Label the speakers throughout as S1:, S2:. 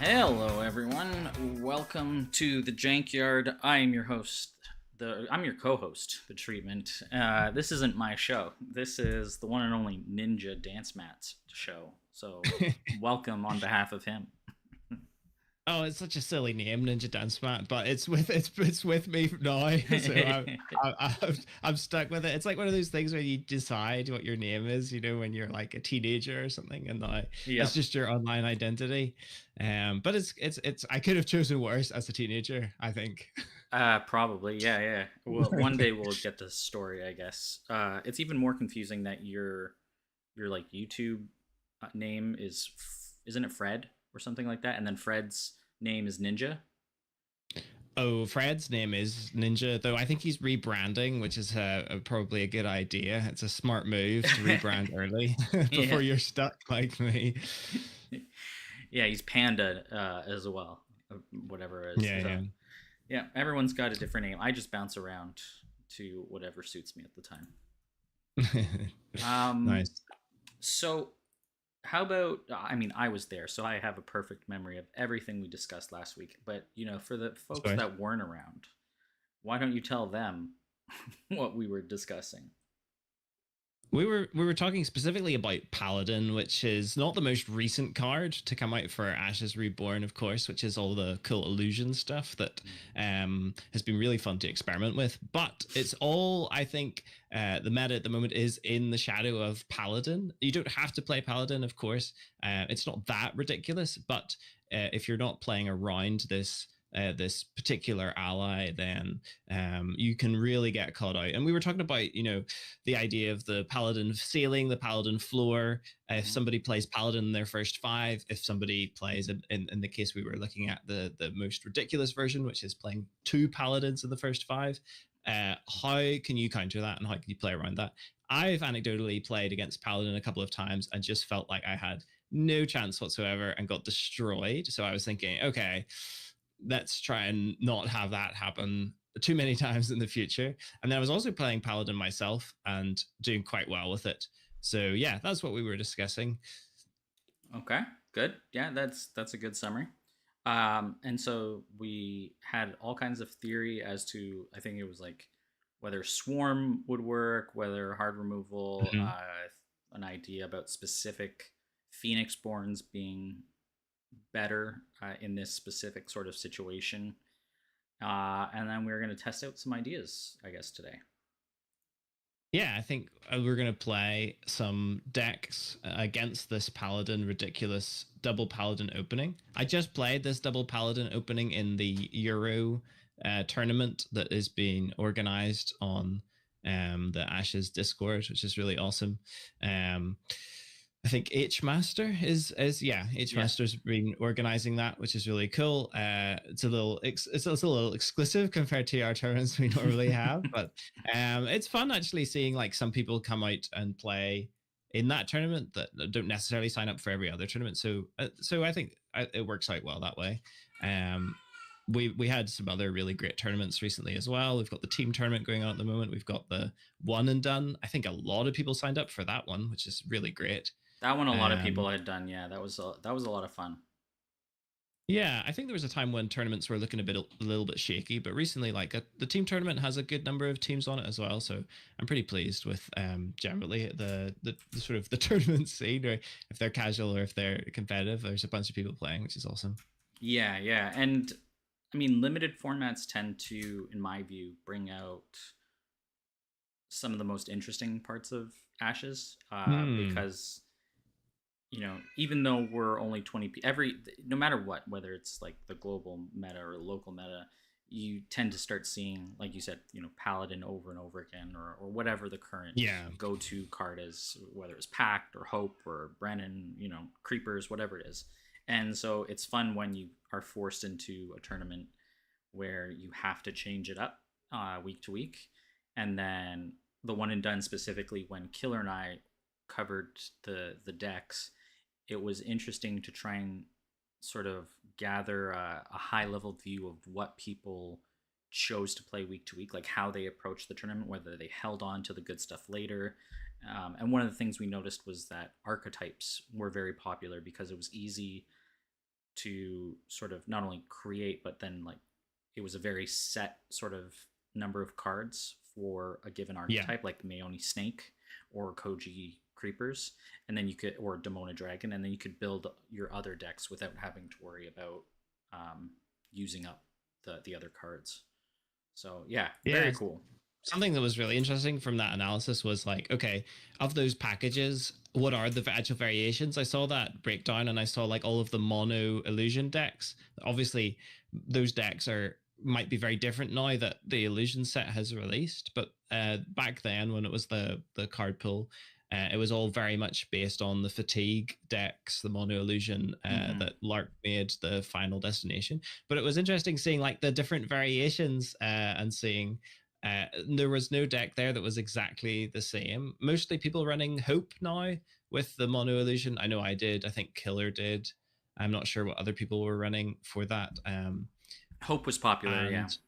S1: Hello, everyone. Welcome to the Jankyard. I am your host. I'm your co-host. The treatment. This isn't my show. This is the one and only Ninja Dance Mat's show. So, welcome on behalf of him.
S2: Oh, it's such a silly name, Ninja Dance Mat, but it's with me now, so I'm stuck with it. It's like one of those things where you decide what your name is, when you're like a teenager or something, and now it's
S1: Yep.
S2: just your online identity. But it's I could have chosen worse as a teenager, I think.
S1: Probably. Yeah, yeah. Well, one day we'll get this story, I guess. It's even more confusing that your like YouTube name isn't it Fred or something like that, and then Fred's name is Ninja.
S2: Oh, Fred's name is Ninja, though I think he's rebranding, which is probably a good idea. It's a smart move to rebrand early
S1: Yeah.
S2: before you're stuck like me.
S1: Yeah, he's Panda as well, whatever it is.
S2: Yeah,
S1: So
S2: yeah.
S1: yeah, everyone's got a different name. I just bounce around to whatever suits me at the time. Um,
S2: Nice.
S1: so how about? I mean, I was there, so I have a perfect memory of everything we discussed last week. But for the folks
S2: Sorry.
S1: that weren't around, why don't you tell them what we were discussing?
S2: We were talking specifically about Paladin, which is not the most recent card to come out for Ashes Reborn, of course, which is all the cool illusion stuff that has been really fun to experiment with. But it's all, I think, the meta at the moment is in the shadow of Paladin. You don't have to play Paladin, of course. It's not that ridiculous, but if you're not playing around this particular ally, then you can really get caught out. And we were talking about, the idea of the paladin ceiling, the paladin floor. If
S1: Mm-hmm.
S2: somebody plays paladin in their first five, if somebody plays in the case we were looking at the most ridiculous version, which is playing two paladins in the first five, how can you counter that and how can you play around that? I've anecdotally played against paladin a couple of times and just felt like I had no chance whatsoever and got destroyed. So I was thinking, okay, let's try and not have that happen too many times in the future. And then I was also playing Paladin myself and doing quite well with it. So yeah, that's what we were discussing.
S1: Okay, good. Yeah, that's a good summary. And so we had all kinds of theory as to I think it was like whether swarm would work, whether hard removal,
S2: Mhm.
S1: an idea about specific phoenix borns being better in this specific sort of situation. And then we are going to test out some ideas, I guess, today.
S2: Yeah, I think we're going to play some decks against this Paladin ridiculous double Paladin opening. I just played this double Paladin opening in the Euro tournament that is being organized on the Ashes Discord, which is really awesome. Um, I think H Master is yeah, H
S1: Yeah,
S2: Master's been organizing that, which is really cool. It's a little exclusive compared to our tournaments we normally have, but it's fun actually seeing like some people come out and play in that tournament that don't necessarily sign up for every other tournament. So I think it works out well that way. Um, we had some other really great tournaments recently as well. We've got the team tournament going on at the moment. We've got the one and done. I think a lot of people signed up for that one, which is really great.
S1: that one a lot of
S2: Um,
S1: people had done. Yeah, that was a lot of fun.
S2: yeah, I think there was a time when tournaments were looking a little bit shaky, but recently, like the team tournament has a good number of teams on it as well. So I'm pretty pleased with generally the sort of the tournament scene, or if they're casual or if they're competitive. There's a bunch of people playing, which is awesome.
S1: Yeah, yeah, and I mean, limited formats tend to, in my view, bring out some of the most interesting parts of Ashes
S2: Hmm.
S1: because even though we're only 20 every no matter what, whether it's like the global meta or local meta, you tend to start seeing, like you said, Paladin over and over again, or whatever the current
S2: Yeah.
S1: go-to card is, whether it's Pact or Hope or Brennan, Creepers, whatever it is. And so it's fun when you are forced into a tournament where you have to change it up week to week. And then the one and done, specifically when Killer and I covered the decks, it was interesting to try and sort of gather a high level view of what people chose to play week to week, like how they approached the tournament, whether they held on to the good stuff later. And one of the things we noticed was that archetypes were very popular because it was easy to sort of not only create, but then like it was a very set sort of number of cards for a given
S2: Yeah.
S1: archetype, like the Maoni Snake or Koji Creepers, and then you could, or Demona Dragon, and then you could build your other decks without having to worry about using up the other cards. So yeah, very
S2: Yeah.
S1: cool.
S2: Something that was really interesting from that analysis was like, okay, of those packages, what are the actual variations? I saw that breakdown and I saw like all of the mono illusion decks. Obviously, those decks are might be very different now that the illusion set has released, but back then when it was the card pool, it was all very much based on the fatigue decks, the mono illusion that Lark made the final destination. But it was interesting seeing like the different variations and seeing there was no deck there that was exactly the same. Mostly people running Hope now with the mono illusion. I know I did. I think Killer did. I'm not sure what other people were running for that.
S1: Hope was popular, yeah.
S2: And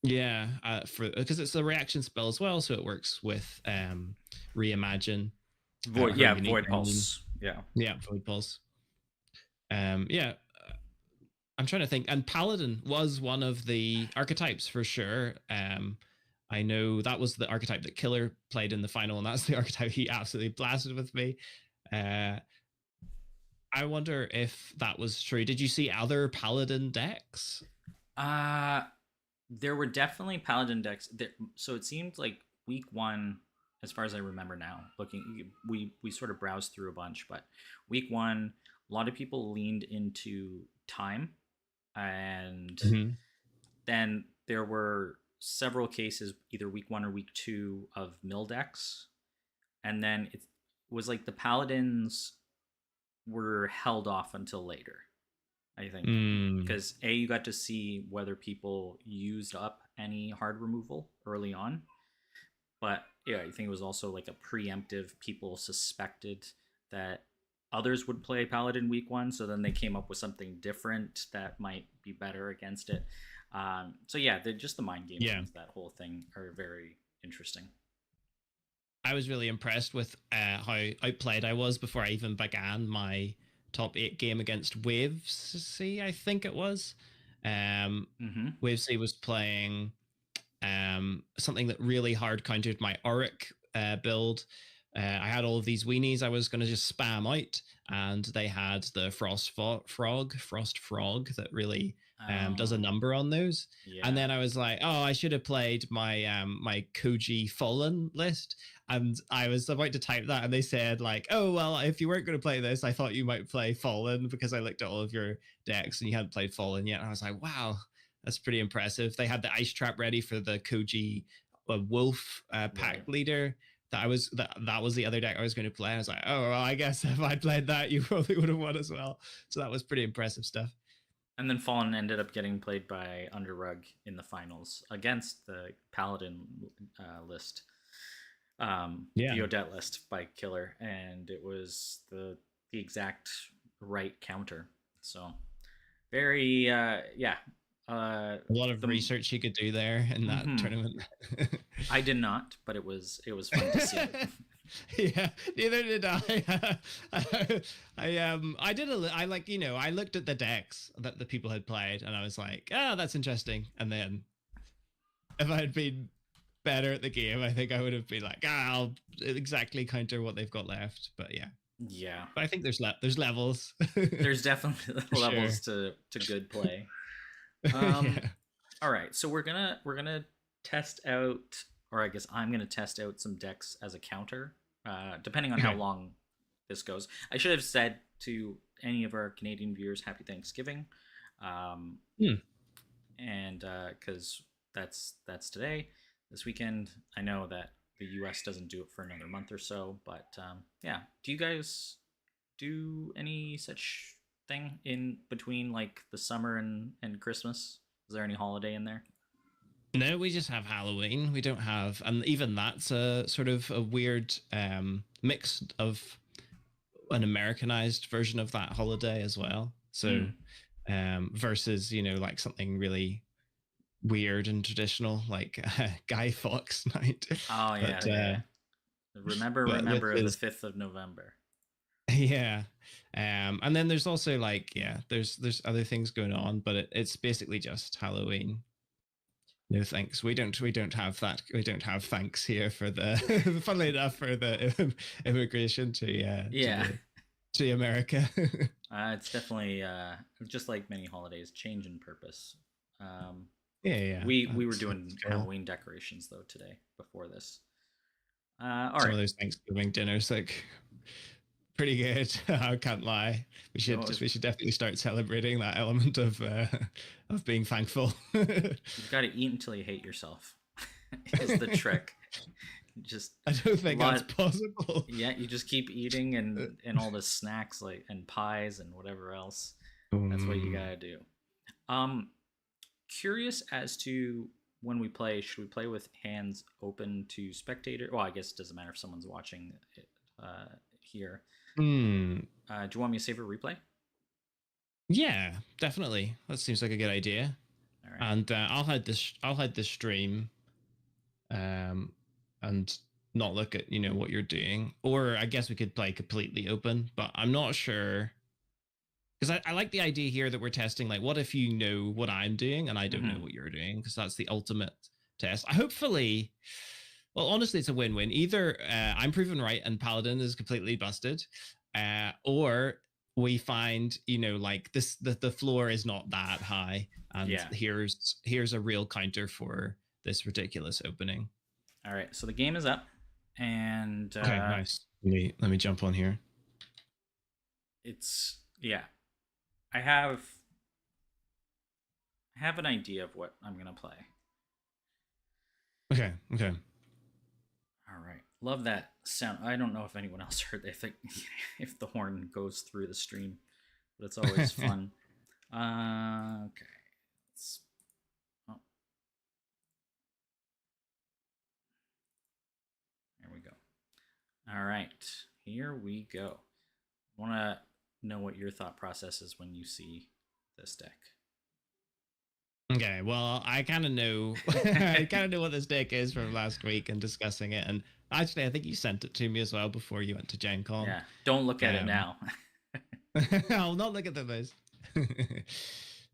S2: yeah, for because it's a reaction spell as well, so it works with Reimagine.
S1: Void,
S2: Her
S1: yeah,
S2: unique
S1: Void
S2: engine.
S1: Pulse, yeah.
S2: Yeah, Void Pulse. Yeah, I'm trying to think. And Paladin was one of the archetypes for sure. I know that was the archetype that Killer played in the final, and that's the archetype he absolutely blasted with me. I wonder if that was true. Did you see other Paladin decks?
S1: Uh there were definitely Paladin decks. So it seemed like week one, as far as I remember now, looking, we sort of browsed through a bunch, but week one, a lot of people leaned into time, and
S2: Mm-hmm.
S1: then there were several cases, either week one or week two, of mill decks, and then it was like the Paladins were held off until later, I think,
S2: Mm.
S1: because you got to see whether people used up any hard removal early on, but yeah, I think it was also like a preemptive. People suspected that others would play Paladin week one, so then they came up with something different that might be better against it. So yeah, just the mind games
S2: Yeah.
S1: into that whole thing are very interesting.
S2: I was really impressed with how outplayed I was before I even began my top 8 game against Waves C, I think it was.
S1: Mm-hmm.
S2: Wave C was playing something that really hard countered my Auric build. I had all of these weenies I was going to just spam out, and they had the Frost Frog that really does a
S1: Oh,
S2: number on those. And
S1: yeah.
S2: then I was like, oh, I should have played my my Koji Fallen list. And I was about to type that, and they said like, oh well, if you weren't going to play this, I thought you might play Fallen because I looked at all of your decks and you hadn't played Fallen yet. And I was like, wow, that's pretty impressive. They had the ice trap ready for the Koji Wolf pack
S1: Right.
S2: leader. That was the other deck I was going to play. I was like, oh well, I guess if I played that, you probably would have won as well. So that was pretty impressive stuff.
S1: And then Fallen ended up getting played by Underrug in the finals against the Paladin list,
S2: Yeah,
S1: the Odette list by Killer, and it was the exact right counter. So very yeah.
S2: a lot of
S1: The
S2: research you could do there in that
S1: mm-hmm.
S2: tournament.
S1: I did not, but it was fun to see.
S2: Yeah, neither did I. I did I like, I looked at the decks that the people had played and I was like, oh, that's interesting. And then if I had been better at the game, I think I would have been like, I'll exactly counter what they've got left. But yeah,
S1: Yeah,
S2: but I think there's levels.
S1: there's definitely
S2: For sure.
S1: levels to good play.
S2: Yeah.
S1: All right, so we're gonna test out, or I guess I'm gonna test out some decks as a counter, depending on how
S2: Okay.
S1: long this goes. I should have said to any of our Canadian viewers, Happy Thanksgiving, um,
S2: Hmm.
S1: and because that's today, this weekend. I know that the U.S. doesn't do it for another month or so, but yeah. Do you guys do any such thing in between like the summer and Christmas? Is there any holiday in there?
S2: No, we just have Halloween. We don't have, and even that's a sort of a weird mix of an Americanized version of that holiday as well. So,
S1: Mm.
S2: versus like something really weird and traditional like Guy Fawkes night,
S1: Oh yeah,
S2: but
S1: yeah, yeah. Remember,
S2: with
S1: remember the
S2: his
S1: 5th of November.
S2: Yeah. And then there's also like, yeah, there's other things going on, but it's basically just Halloween. No thanks. We don't have that. We don't have thanks here for the funnily enough for the immigration
S1: Yeah.
S2: to America.
S1: It's definitely just like many holidays, change in purpose. Um,
S2: Yeah, yeah.
S1: we were
S2: That's
S1: doing
S2: cool.
S1: Halloween decorations though today before this. All
S2: Some
S1: right.
S2: of those Thanksgiving dinners like pretty good. I can't lie.
S1: So
S2: We should definitely start celebrating that element of being thankful.
S1: you've got to eat until you hate yourself. Is the trick. Just
S2: I don't
S1: a
S2: think that's
S1: lot.
S2: possible.
S1: Yeah, you just keep eating and all the snacks like and pies and whatever else. That's what you
S2: Mm,
S1: gotta do. Um, Curious as to when we play, should we play with hands open to spectator? Well, I guess it doesn't matter if someone's watching it here.
S2: mm,
S1: Do you want me to save a replay?
S2: yeah, definitely. That seems like a good idea.
S1: All right.
S2: And I'll hide this stream, um, and not look at what you're doing. Or I guess we could play completely open, but I'm not sure because I like the idea here that we're testing. Like, what if you know what I'm doing and I don't know
S1: Mm-hmm.
S2: what you're doing? Because that's the ultimate test. I hopefully, well, honestly, it's a win-win. Either I'm proven right and Paladin is completely busted, or we find like the floor is not that high, and
S1: Yeah.
S2: here's a real counter for this ridiculous opening.
S1: All right. So the game is up, and
S2: Okay, nice. Let me jump on here.
S1: it's yeah. I have an idea of what I'm gonna play.
S2: Okay, okay.
S1: All right. Love that sound. I don't know if anyone else heard if if the horn goes through the stream, but it's always fun. Okay. Let's, oh, there we go. All right. Here we go. I want to know what your thought process is when you see this deck.
S2: Okay, well, I kind of know, I kind of know what this deck is from last week and discussing it. And actually, I think you sent it to me as well before you went to Gen Con.
S1: Yeah. Don't look at it
S2: Um,
S1: now.
S2: I'll not look at the list.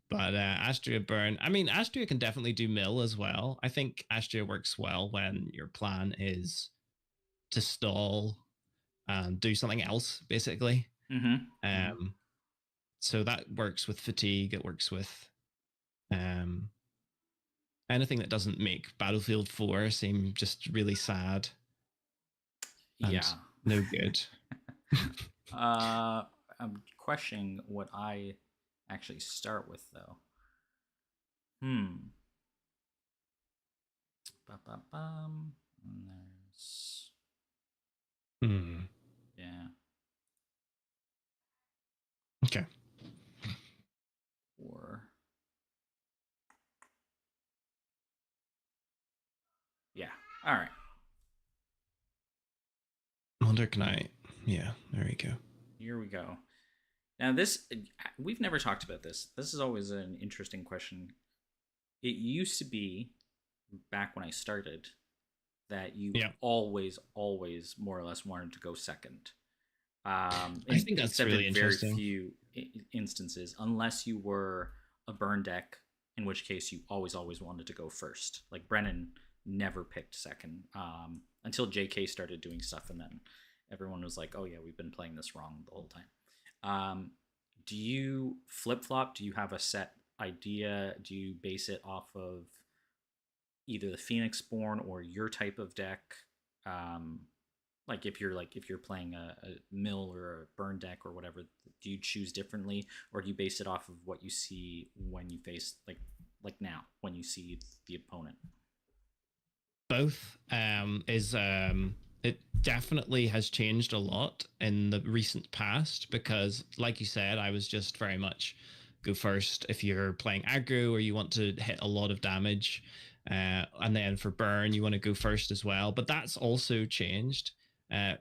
S2: But Astria Burn, I mean, Astria can definitely do mill as well. I think Astria works well when your plan is to stall and do something else, basically.
S1: Mm-hmm. Mm-hmm.
S2: Um, so that works with fatigue. It works with um, anything that doesn't make Battlefield 4 seem just really sad and
S1: Yeah.
S2: no good.
S1: I'm questioning what I actually start with though. Hmm. Ba-ba-bum. And there's
S2: Hmm.
S1: yeah.
S2: Okay.
S1: Or yeah. All right.
S2: I wonder, can I? Yeah, there we go.
S1: Here we go. Now this we've never talked about this. This is always an interesting question. It used to be back when I started that you
S2: Yeah,
S1: always more or less wanted to go second.
S2: I think that's
S1: Except
S2: really
S1: in very
S2: interesting.
S1: few instances, unless you were a burn deck, in which case you always wanted to go first. Like Brennan never picked second until JK started doing stuff, and then everyone was like, "Oh yeah, we've been playing this wrong the whole time." Um, do you flip flop? Do you have a set idea? Do you base it off of either the Phoenix Born or your type of deck? Um, like if you're playing a mill or a burn deck or whatever, do you choose differently, or do you base it off of what you see when you face like now when you see the opponent?
S2: Both is it definitely has changed a lot in the recent past because, like you said, I was just very much go first if you're playing aggro or you want to hit a lot of damage. And then for burn, you want to go first as well. But that's also changed. Uh,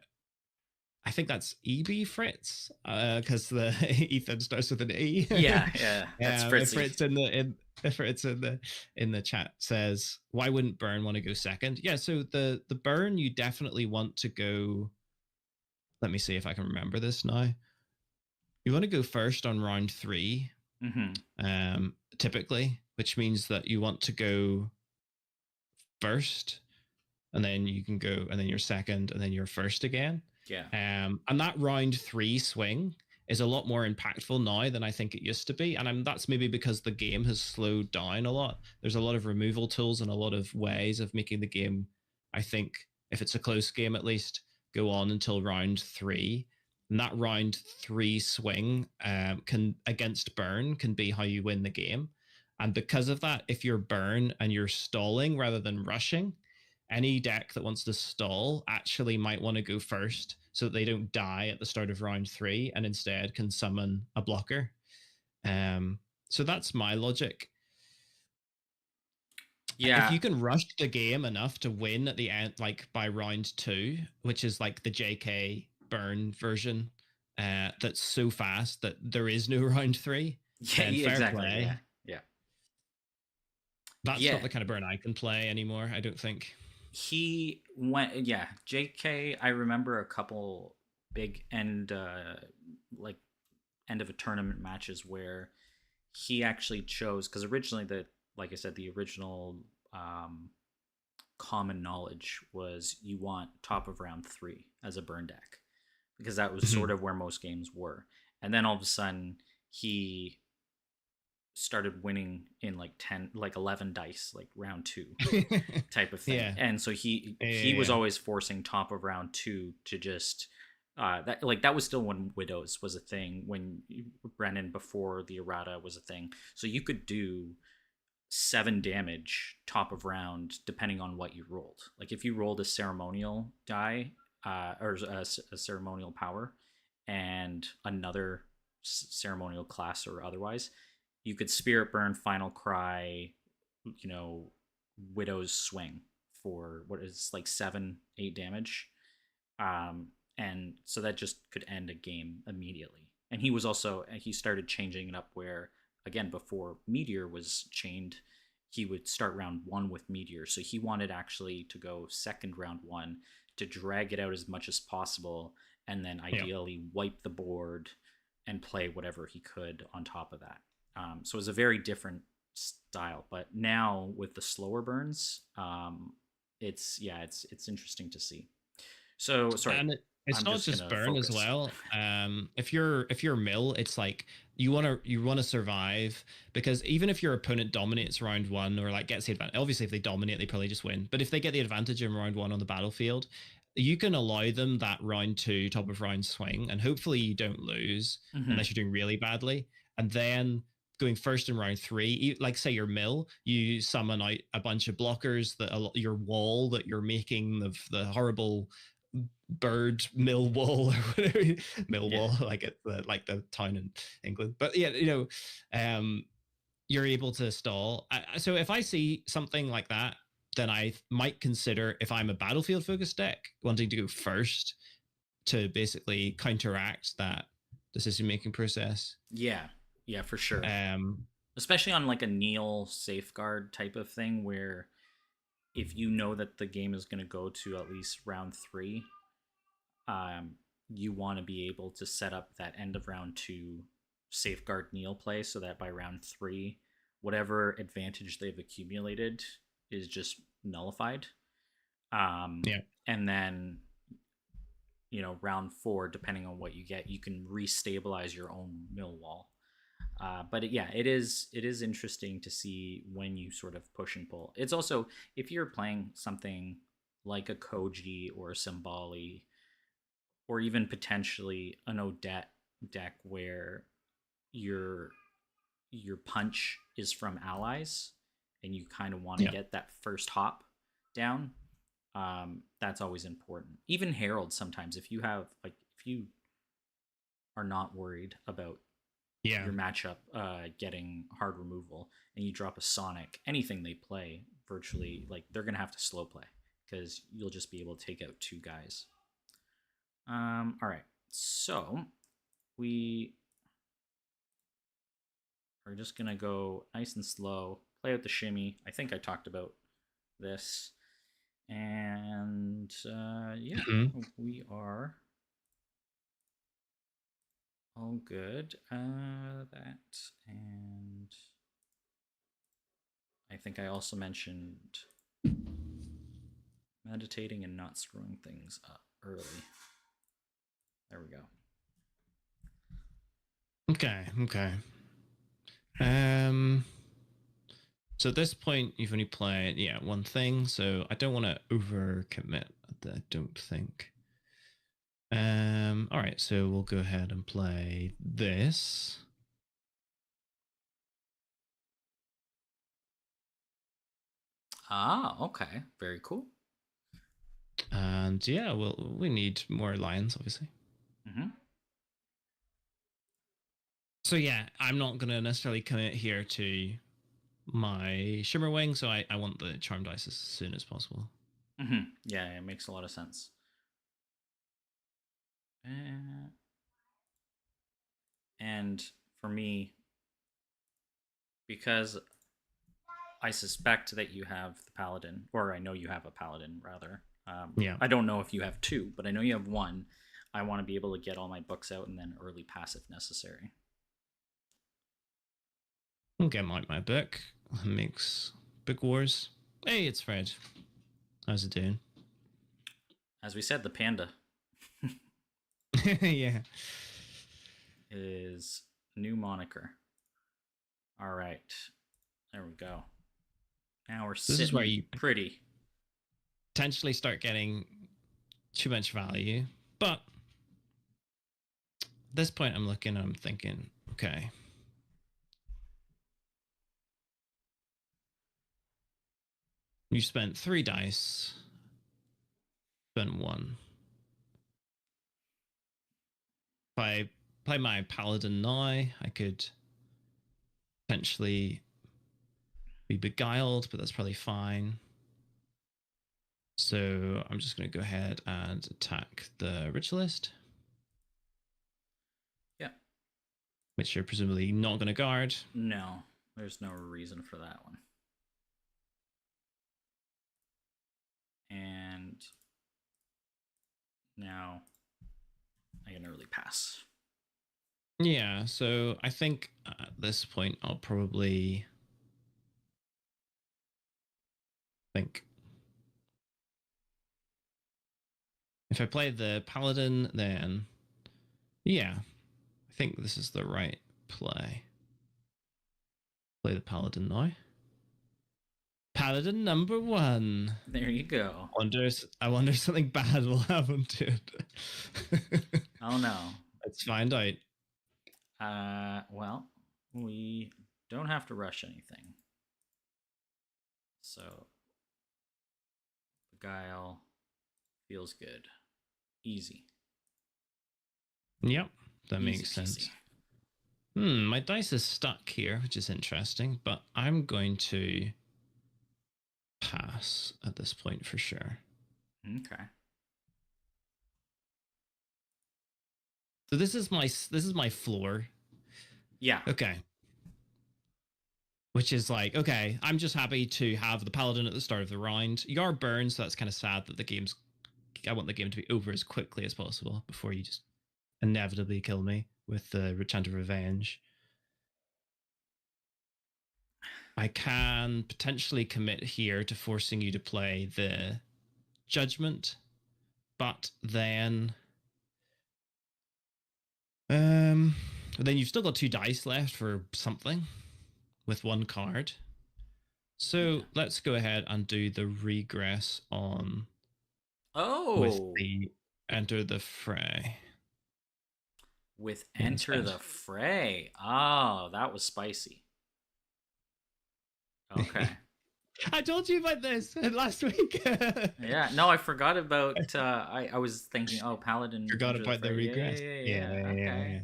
S2: I think that's EB Fritz because the Ethan starts with an E.
S1: Yeah, yeah, that's
S2: If
S1: Fritzy.
S2: Fritz if Fritz in the chat says why wouldn't Burn want to go second? Yeah, so the Burn you definitely want to go let me see if I can remember this now. You want to go first on round 3,
S1: Mm-hmm.
S2: typically, which means that you want to go first, and then you can go, and then you're second, and then you're first again.
S1: Yeah.
S2: And that round 3 swing is a lot more impactful now than I think it used to be. And that's maybe because the game has slowed down a lot. There's a lot of removal tools and a lot of ways of making the game, I think, if it's a close game at least, go on until round 3. And that round 3 swing can against burn can be how you win the game. And because of that, if you're burn and you're stalling rather than rushing, any deck that wants to stall actually might want to go first so that they don't die at the start of round 3 and instead can summon a blocker. So that's my logic. If
S1: Yeah.
S2: you can rush the game enough to win at the end, like by round 2, which is like the JK burn version, that's so fast that there is no round 3,
S1: Yeah.
S2: then fair
S1: Exactly. Yeah.
S2: play.
S1: Yeah.
S2: That's not
S1: Yeah.
S2: the kind of burn I can play anymore, I don't think.
S1: He went. Yeah. JK. I remember a couple big like end of a tournament matches where he actually chose, because originally the like I said, the original um, common knowledge was you want top of round 3 as a burn deck, because that was sort
S2: Mhm.
S1: of where most games were. And then all of a sudden he started winning in like 10, like 11 dice, like round 2 type of thing.
S2: Yeah.
S1: And so he was
S2: Yeah.
S1: always forcing top of round 2 to just that was still when Widows was a thing, when Brennan, before the errata was a thing. So you could do 7 damage top of round depending on what you rolled. Like if you rolled a ceremonial die, or a ceremonial power, and another ceremonial class or otherwise, you could Spirit Burn, Final Cry, you know, Widow's Swing for what is like 7-8 damage. And so that just could end a game immediately. And he started changing it up where, again, before Meteor was chained, he would start round 1 with Meteor. So he wanted actually to go second round 1 to drag it out as much as possible, and then
S2: Yeah.
S1: ideally wipe the board and play whatever he could on top of that. So it was a very different style. But now with the slower burns, it's interesting to see. So sorry,
S2: And it's
S1: I'm
S2: not
S1: just
S2: just
S1: gonna
S2: burn as
S1: focus.
S2: well. If you're mill, it's like you wanna survive, because even if your opponent dominates round 1 or like gets the advantage, obviously if they dominate they probably just win. But if they get the advantage in round 1 on the battlefield, you can allow them that round 2 top of round swing, and hopefully you don't lose
S1: Hmm.
S2: unless you're doing really badly. And then going first in round 3, like say your mill, you summon out a bunch of blockers, that your wall that you're making, the horrible bird Millwall or whatever.
S1: Yeah,
S2: Millwall, like it's like the town in England. But yeah, you're able to stall. So if I see something like that, then I might consider, if I'm a battlefield focused deck, wanting to go first to basically counteract that decision making process.
S1: yeah, yeah, for sure.
S2: Um,
S1: Especially on like a kneel safeguard type of thing, where if you know that the game is going to go to at least round 3, um, you want to be able to set up that end of round 2 safeguard kneel play, so that by round 3, whatever advantage they've accumulated is just nullified. Um,
S2: yeah,
S1: and then round 4, depending on what you get, you can restabilize your own mill wall. But it is interesting to see when you sort of push and pull. It's also, if you're playing something like a Koji or a Symboli, or even potentially an Odette deck where your your punch is from allies, and you kind of want to
S2: yeah,
S1: get that first hop down. That's always important. Even Herald, sometimes, if you are not worried about
S2: yeah.
S1: your matchup getting hard removal, and you drop a Sonic, anything they play, virtually, like, they're gonna have to slow play, because you'll just be able to take out 2 guys. All right, so we are just gonna go nice and slow, play out the shimmy. I think I talked about this, and yeah,
S2: Mhm.
S1: we are all good. That, and I think I also mentioned meditating and not screwing things up early. There we go.
S2: Okay, okay. Um, so at this point, you've only played, one thing, so I don't want to overcommit, I don't think. All right, so we'll go ahead and play this.
S1: Ah, okay. Very cool.
S2: And yeah, we need more lions, obviously.
S1: Mm-hmm.
S2: So yeah, I'm not gonna necessarily commit here to my Shimmer Wing, so I want the Charm Dice as soon as possible.
S1: Mm-hmm. Yeah, it makes a lot of sense. Uh, and for me, because I suspect that you have the Paladin, or I know you have a Paladin, rather.
S2: Yeah.
S1: I don't know if you have two, but I know you have one. I want to be able to get all my books out and then early pass if necessary.
S2: I'll get my book. Makes Book Wars. Hey, it's Fred. How's it doing?
S1: As we said, the Panda
S2: Yeah.
S1: is new moniker. All right. There we go. Now we're
S2: This is
S1: sitting
S2: where
S1: it
S2: you
S1: pretty.
S2: potentially start getting too much value. But at this point, I'm thinking, okay. You spent 3 dice, spent 1. If I play my Paladin now, I could potentially be beguiled, but that's probably fine. So I'm just going to go ahead and attack the Ritualist.
S1: Yeah.
S2: Which you're presumably not going to guard.
S1: No, there's no reason for that one. And now I can early pass.
S2: Yeah, so I think at this point I'll probably think if I play the Paladin, then yeah, I think this is the right play. Play the Paladin now. Paladin number 1.
S1: There you go.
S2: I wonder if something bad will happen to it.
S1: Oh no.
S2: Let's find out.
S1: Well, we don't have to rush anything. So, Beguile feels good. Easy.
S2: Yep, that
S1: Easy
S2: makes
S1: peasy.
S2: sense. My dice is stuck here, which is interesting, but I'm going to pass at this point for sure.
S1: Okay.
S2: So this is my floor.
S1: Yeah.
S2: Okay. Which is like, okay, I'm just happy to have the Paladin at the start of the round. You are burned, so that's kind of sad that I want the game to be over as quickly as possible before you just inevitably kill me with the Chant of Revenge. I can potentially commit here to forcing you to play the Judgment, but then then you've still got 2 dice left for something with 1 card. So
S1: Yeah.
S2: let's go ahead and do the regress on with
S1: Oh.
S2: the Enter the Fray.
S1: With Enter
S2: Instead.
S1: the Fray. Oh, that was spicy. Okay.
S2: I told you about this last week.
S1: Yeah. No, I forgot about. I was thinking, oh, Paladin.
S2: Forgot
S1: Enter the
S2: about the
S1: Fray. Yeah,
S2: regress.
S1: yeah, yeah, yeah. Okay.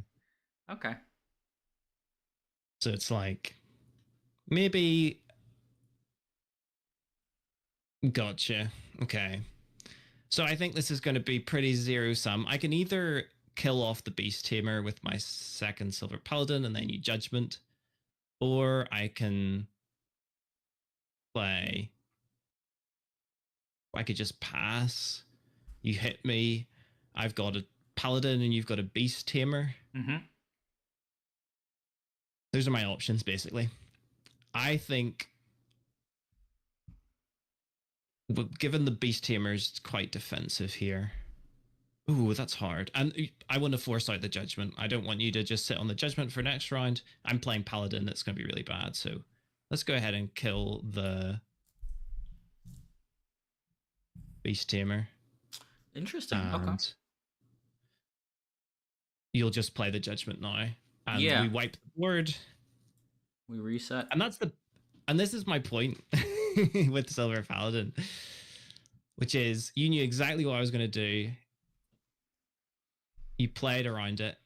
S1: Okay.
S2: So it's like maybe. Gotcha. Okay. So I think this is going to be pretty zero sum. I can either kill off the Beast Tamer with my 2nd Silver Paladin and then you Judgment, or I can play. I could just pass. You hit me. I've got a Paladin and you've got a Beast Tamer.
S1: Mm-hmm.
S2: Those are my options, basically. I think, given the Beast Tamer's quite defensive here. Ooh, that's hard. And I want to force out the Judgment. I don't want you to just sit on the Judgment for next round. I'm playing Paladin. That's going to be really bad. So let's go ahead and kill the Beast Tamer.
S1: Interesting. Okay.
S2: And you'll just play the Judgment now. And
S1: Yeah.
S2: we wipe the board.
S1: We reset.
S2: And this is my point with Silver Paladin, which is you knew exactly what I was going to do. You played around it,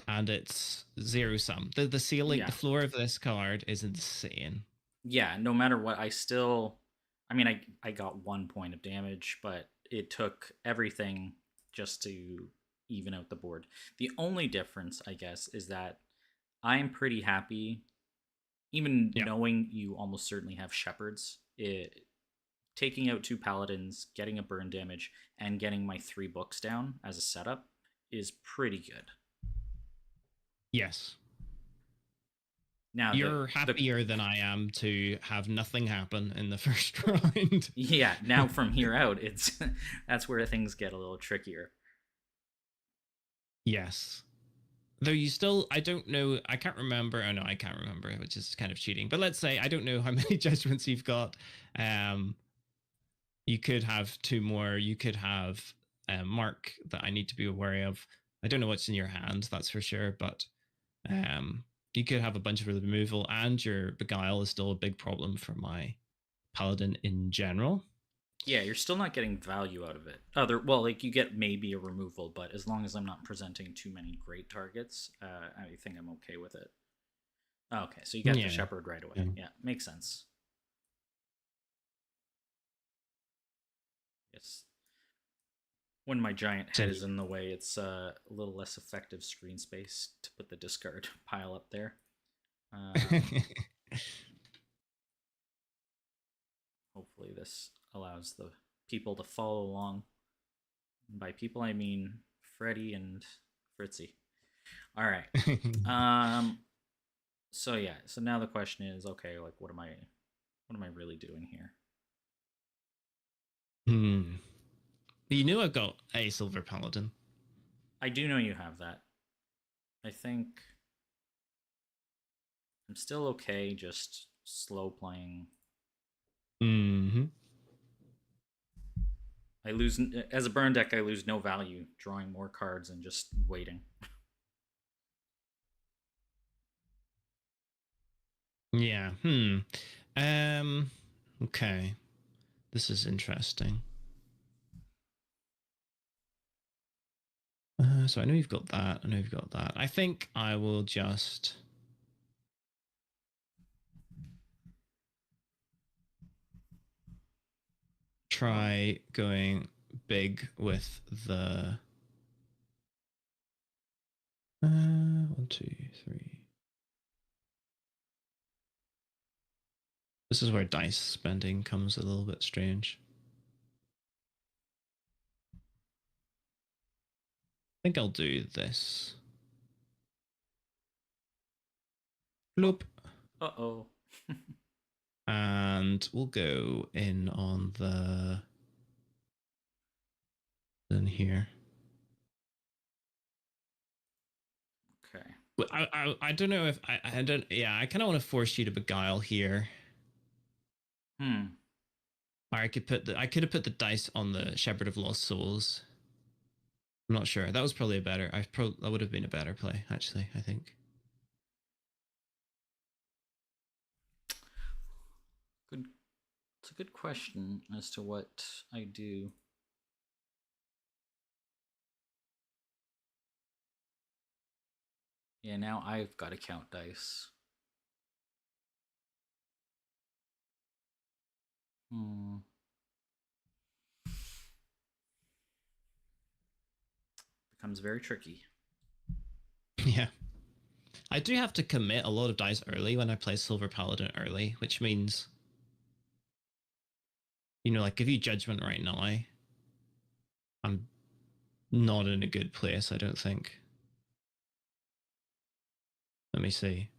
S2: and it's zero sum. The ceiling,
S1: Yeah.
S2: the floor of this card is insane.
S1: Yeah. No matter what, I mean, I got 1 point of damage, but it took everything just to even out the board. The only difference, I guess, is that I'm pretty happy, even
S2: Yeah.
S1: knowing you almost certainly have shepherds. Taking out 2 paladins, getting a burn damage, and getting my 3 books down as a setup is pretty good.
S2: Yes.
S1: Now
S2: you're happier than I am to have nothing happen in the first round.
S1: Yeah, now from here out, it's that's where things get a little trickier.
S2: Yes. Though you still, I don't know, I can't remember. Oh no, I can't remember, which is kind of cheating. But let's say I don't know how many judgments you've got. You could have 2 more. You could have Mark that I need to be aware of. I don't know what's in your hand, that's for sure. But you could have a bunch of removal, and your Beguile is still a big problem for my Paladin in general.
S1: Yeah, you're still not getting value out of it. Well, like you get maybe a removal, but as long as I'm not presenting too many great targets, I think I'm okay with it. Okay, so you got the shepherd right away. Yeah, makes sense. Yes. When my giant head is in the way, it's a little less effective screen space to put the discard pile up there. Hopefully this allows the people to follow along. And by people, I mean Freddie and Fritzy. All right. So yeah. So now the question is, okay, like what am I really doing here?
S2: You knew I've got a Silver Paladin.
S1: I do know you have that. I think I'm still okay just slow playing. I lose as a burn deck. I lose no value drawing more cards and just waiting.
S2: Yeah. Okay. This is interesting. So I know you've got that. I know you've got that. I think I will just try going big with the 1, 2, 3. This is where dice spending comes a little bit strange. I think I'll do this. Bloop.
S1: Uh-oh.
S2: And we'll go in on the in here.
S1: Okay.
S2: I don't know if I don't. Yeah, I kind of want to force you to beguile here. Or I could have put the dice on the Shepherd of Lost Souls. I'm not sure. That was probably that would have been a better play, actually, I think.
S1: Good. It's a good question as to what I do. Yeah, now I've got to count dice. Becomes very tricky.
S2: Yeah. I do have to commit a lot of dice early when I play Silver Paladin early, which means, like if you Judgment right now, I'm not in a good place, I don't think. Let me see.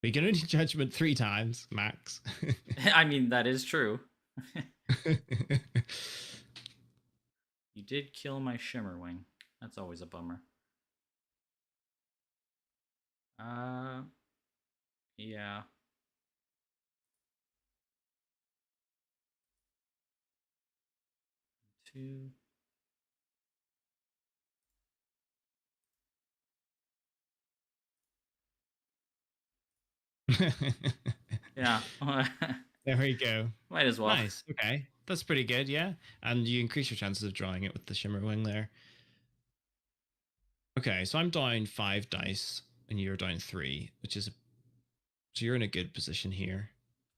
S2: We can only judgment 3 times max.
S1: I mean, that is true. You did kill my Shimmerwing. That's always a bummer. Uh, yeah. Two. Yeah.
S2: There we go.
S1: Might as well.
S2: Nice. Okay. That's pretty good, yeah. And you increase your chances of drawing it with the Shimmer Wing there. Okay, so I'm down 5 dice and you're down 3, which is so you're in a good position here.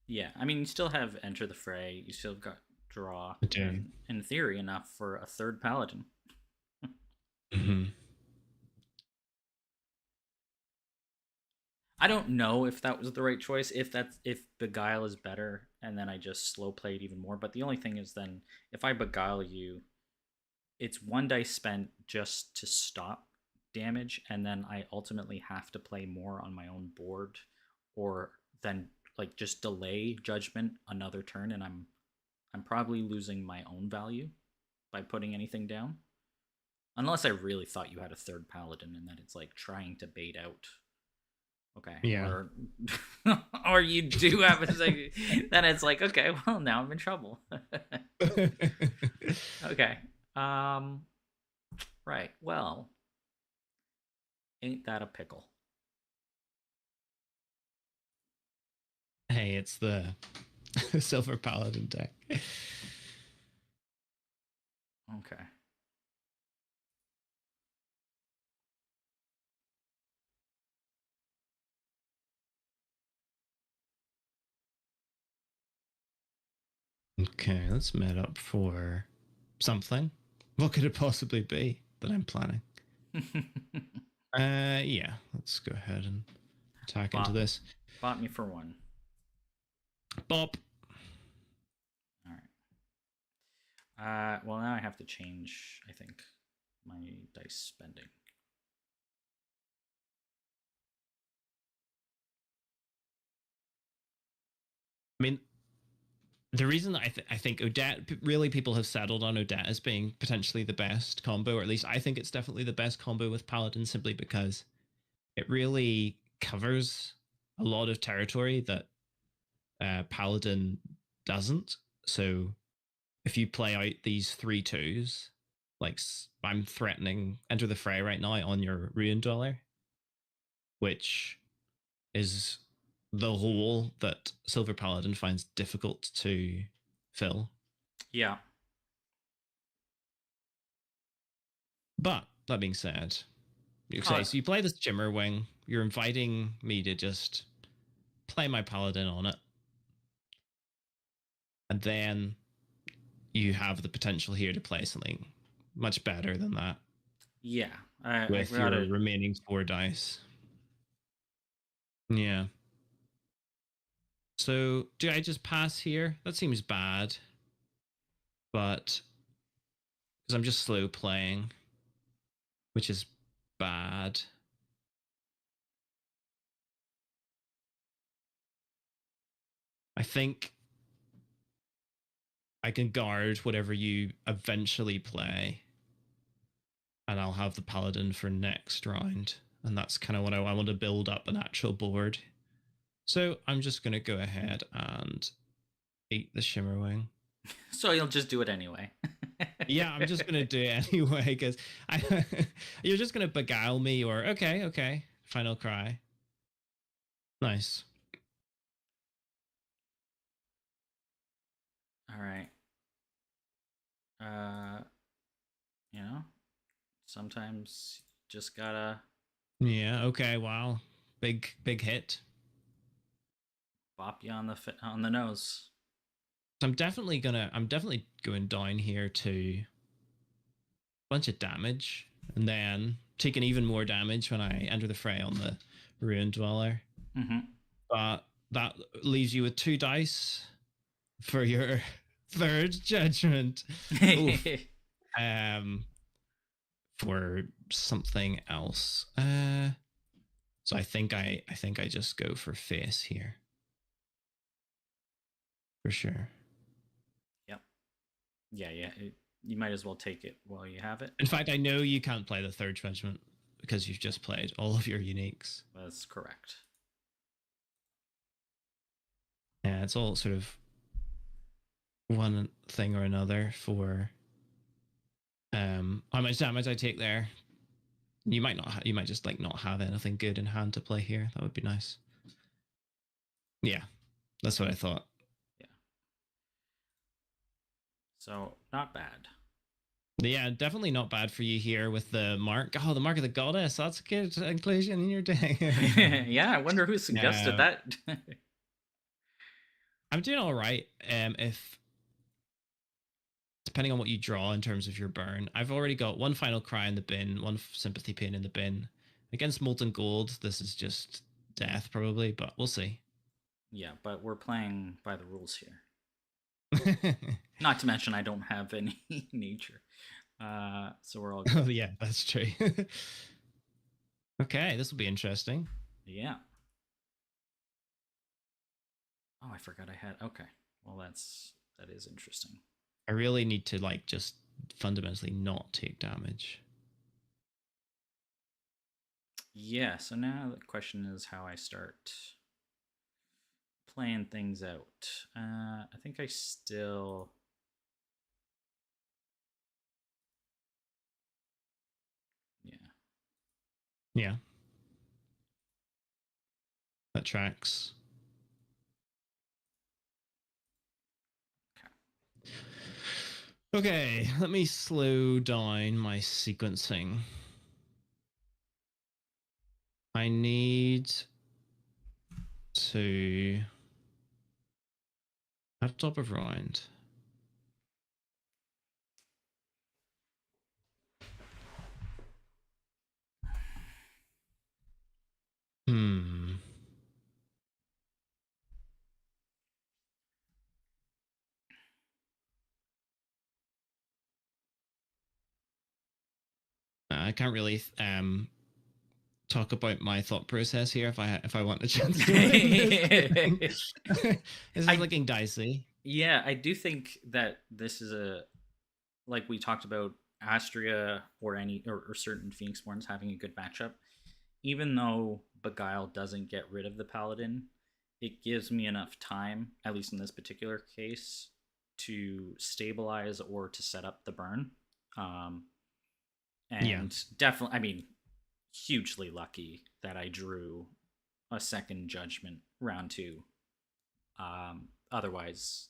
S1: Yeah, I mean, you still have Enter the Fray. You still got draw,
S2: I do.
S1: and in theory, enough for a third paladin.
S2: Mm-hmm.
S1: I don't know if that was the right choice. If Beguile is better, and then I just slow play it even more. But the only thing is, then if I Beguile you, it's 1 dice spent just to stop damage, and then I ultimately have to play more on my own board, or then like just delay judgment another turn, and I'm probably losing my own value by putting anything down. Unless I really thought you had a third paladin and that it's like trying to bait out. Okay.
S2: Yeah.
S1: Or you do have a second, then it's like, okay, well now I'm in trouble. Okay. Right. Well, ain't that a pickle?
S2: Hey, it's the Silver Paladin deck.
S1: Okay.
S2: Okay, let's met up for something. What could it possibly be that I'm planning? Yeah, let's go ahead and attack into this.
S1: Bought me for 1.
S2: Bop.
S1: All right. Well, now I have to change, I think, my dice spending.
S2: I mean, the reason I think Odette, really people have settled on Odette as being potentially the best combo, or at least I think it's definitely the best combo with Paladin, simply because it really covers a lot of territory that Paladin doesn't. So if you play out these 3/2s, like I'm threatening Enter the Fray right now on your Ruin Dweller, which is the hole that Silver Paladin finds difficult to fill.
S1: Yeah.
S2: But that being said, okay, so you play this Shimmer Wing, you're inviting me to just play my Paladin on it. And then you have the potential here to play something much better than that.
S1: Yeah.
S2: With your remaining 4 dice. Yeah. So do I just pass here? That seems bad. But because I'm just slow playing, which is bad. I think I can guard whatever you eventually play. And I'll have the Paladin for next round. And that's kind of what I want to build up an actual board. So I'm just going to go ahead and eat the Shimmerwing.
S1: So you'll just do it anyway.
S2: Yeah, I'm just gonna do it anyway because you're just gonna beguile me or okay, final cry. Nice.
S1: All right. You know, sometimes just gotta
S2: Yeah. Okay. Wow. Big hit.
S1: bop you on the nose.
S2: So I'm definitely going down here to a bunch of damage and then taking even more damage when I enter the fray on the Ruin Dweller.
S1: Mm-hmm.
S2: But that leaves you with 2 dice for your third judgment. Oof. for something else. So I think I just go for face here for sure.
S1: Yep. Yeah, yeah. You might as well take it while you have it.
S2: In fact, I know you can't play the third judgment because you've just played all of your uniques.
S1: That's correct.
S2: Yeah, it's all sort of one thing or another for how much damage I take there. You might not. You might just like not have anything good in hand to play here. That would be nice. Yeah, that's what I thought.
S1: Yeah. So not bad.
S2: But yeah, definitely not bad for you here with the mark. Oh, the mark of the goddess. That's a good inclusion in your day.
S1: Yeah, I wonder who suggested that.
S2: I'm doing all right. If depending on what you draw in terms of your burn, I've already got one final cry in the bin, one sympathy pain in the bin. Against molten gold, this is just death probably, but we'll see.
S1: Yeah, but we're playing by the rules here. Not to mention I don't have any nature. So we're all good.
S2: Oh yeah, that's true. Okay, this will be interesting.
S1: Yeah. Oh, I forgot I had. Okay. Well, that is interesting.
S2: I really need to like just fundamentally not take damage.
S1: Yeah. So now the question is how I start playing things out. I think I still. Yeah.
S2: Yeah. That tracks. Okay, let me slow down my sequencing. I need to at top of round. Hmm. I can't really talk about my thought process here if I want a chance to win this. This is
S1: I
S2: looking dicey.
S1: Yeah, I do think that this is a like we talked about Astria or any or certain Phoenixborns having a good matchup. Even though Beguile doesn't get rid of the Paladin, it gives me enough time, at least in this particular case, to stabilize or to set up the burn. Um, and
S2: Yeah.
S1: definitely, I mean, hugely lucky that I drew a second judgment round two. Otherwise,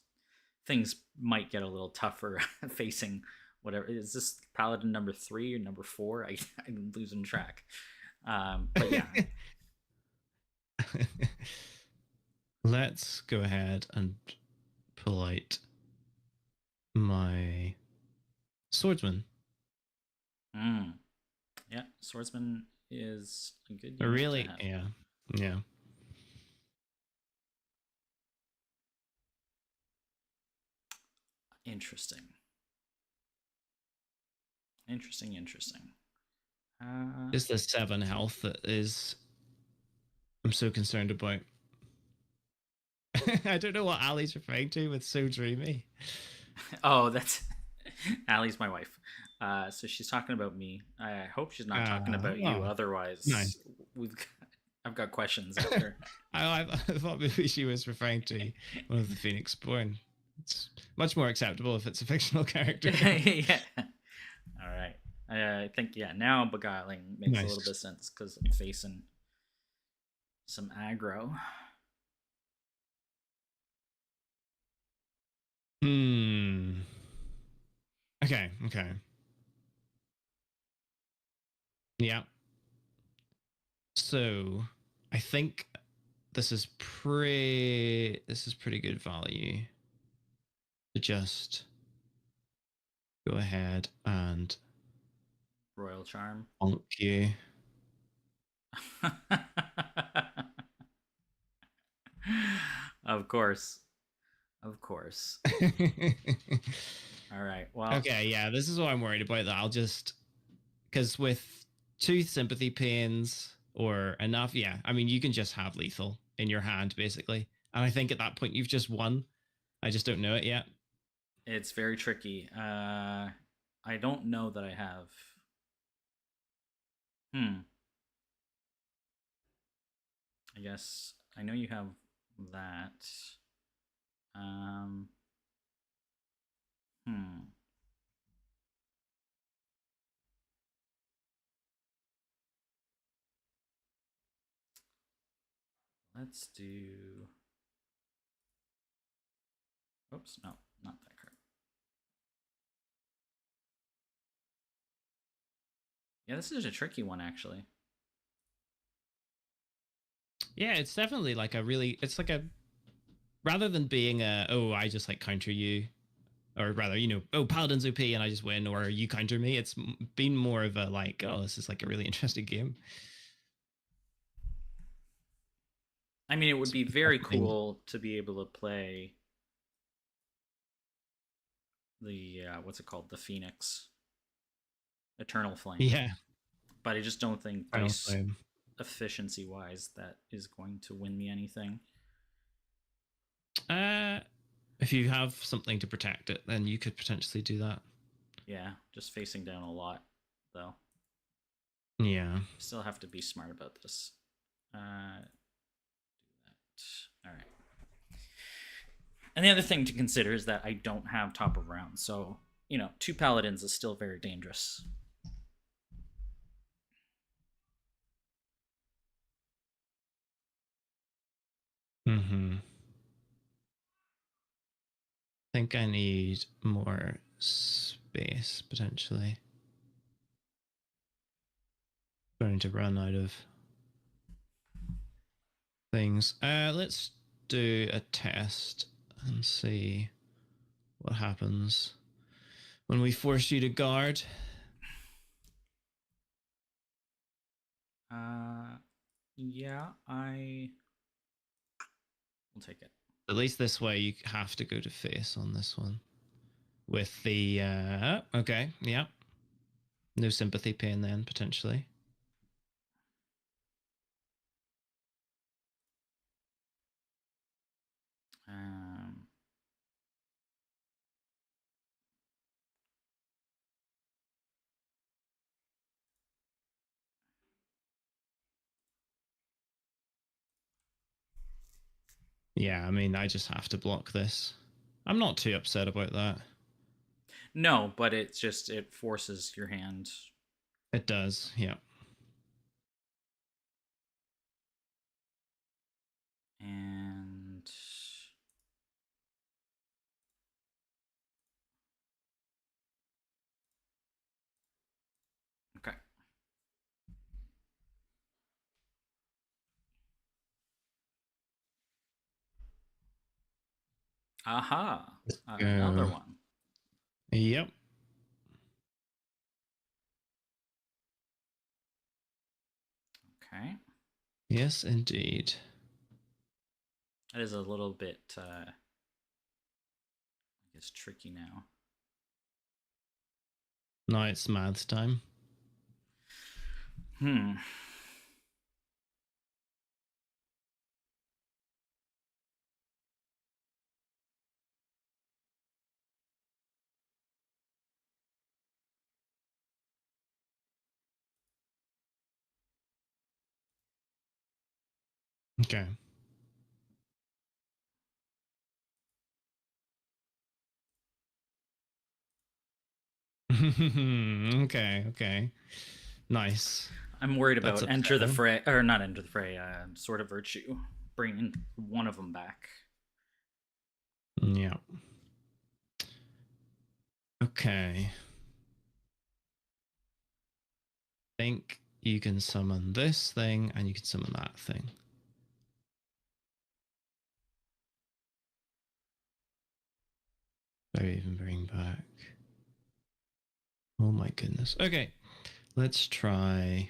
S1: things might get a little tougher facing whatever. Is this Paladin number 3 or number 4? I'm losing track. But yeah.
S2: Let's go ahead and pull out my swordsman.
S1: Yeah, Swordsman is a good unit
S2: Really?
S1: to have.
S2: Yeah. Yeah.
S1: Interesting. Interesting.
S2: It's the 7 health that is I'm so concerned about. I don't know what Ali's referring to with so dreamy.
S1: Oh, that's Allie's my wife. So she's talking about me. I hope she's not talking about you. Otherwise,
S2: nice.
S1: I've got questions after.
S2: I thought maybe she was referring to one of the Phoenixborn. It's much more acceptable if it's a fictional character.
S1: Yeah. All right. I think now beguiling makes a little bit of sense because I'm facing some aggro.
S2: Okay. Yeah. So I think this is pretty good value to just go ahead and
S1: Royal Charm.
S2: bonk you.
S1: Of course. All right. Well.
S2: Okay. Yeah. This is what I'm worried about. That I'll just because with two sympathy pains or enough, yeah, I mean, you can just have lethal in your hand basically. And I think at that point you've just won. I just don't know it yet.
S1: It's very tricky. I don't know that I have. Hmm. I guess I know you have that. Um. Hmm. Let's do. Oops. No, not that card. Yeah, this is a tricky one actually.
S2: Yeah, it's definitely like a really, it's like a, rather than being a, oh, I just like counter you, or rather, oh, Paladin's OP and I just win, or you counter me. It's been more of a like, oh, this is like a really interesting game.
S1: I mean, it would
S2: It's
S1: be very
S2: definitely,
S1: cool to be able to play the what's it called, the Phoenix Eternal Flame,
S2: yeah,
S1: but I just don't think
S2: Final
S1: dice
S2: Flame.
S1: efficiency wise that is going to win me anything.
S2: Uh, if you have something to protect it, then you could potentially do that.
S1: Yeah, just facing down a lot though.
S2: Yeah.
S1: Still have to be smart about this. All right. And the other thing to consider is that I don't have top of round, so two paladins is still very dangerous.
S2: Hmm. Think I need more space potentially. Going to run out of things. Let's do a test and see what happens when we force you to guard.
S1: Uh, yeah, I will take it.
S2: At least this way, you have to go to face on this one. With the okay, yeah, no sympathy pain then potentially.
S1: Um,
S2: Yeah, I mean, I just have to block this. I'm not too upset about that.
S1: no, but it forces your hand.
S2: It does, yeah.
S1: And okay. Aha. Another
S2: Uh,
S1: one.
S2: yep.
S1: Okay.
S2: Yes, indeed.
S1: That is a little bit, I guess, tricky now.
S2: Now it's maths time.
S1: Hmm.
S2: Okay. Okay, okay. Nice.
S1: I'm worried
S2: That's
S1: about enter the
S2: upsetting.
S1: fray, or not enter the fray. Sword of Virtue, bringing one of them back.
S2: Yeah. Okay. Think you can summon this thing and you can summon that thing. Or even bring back. Oh my goodness. Okay. Let's try.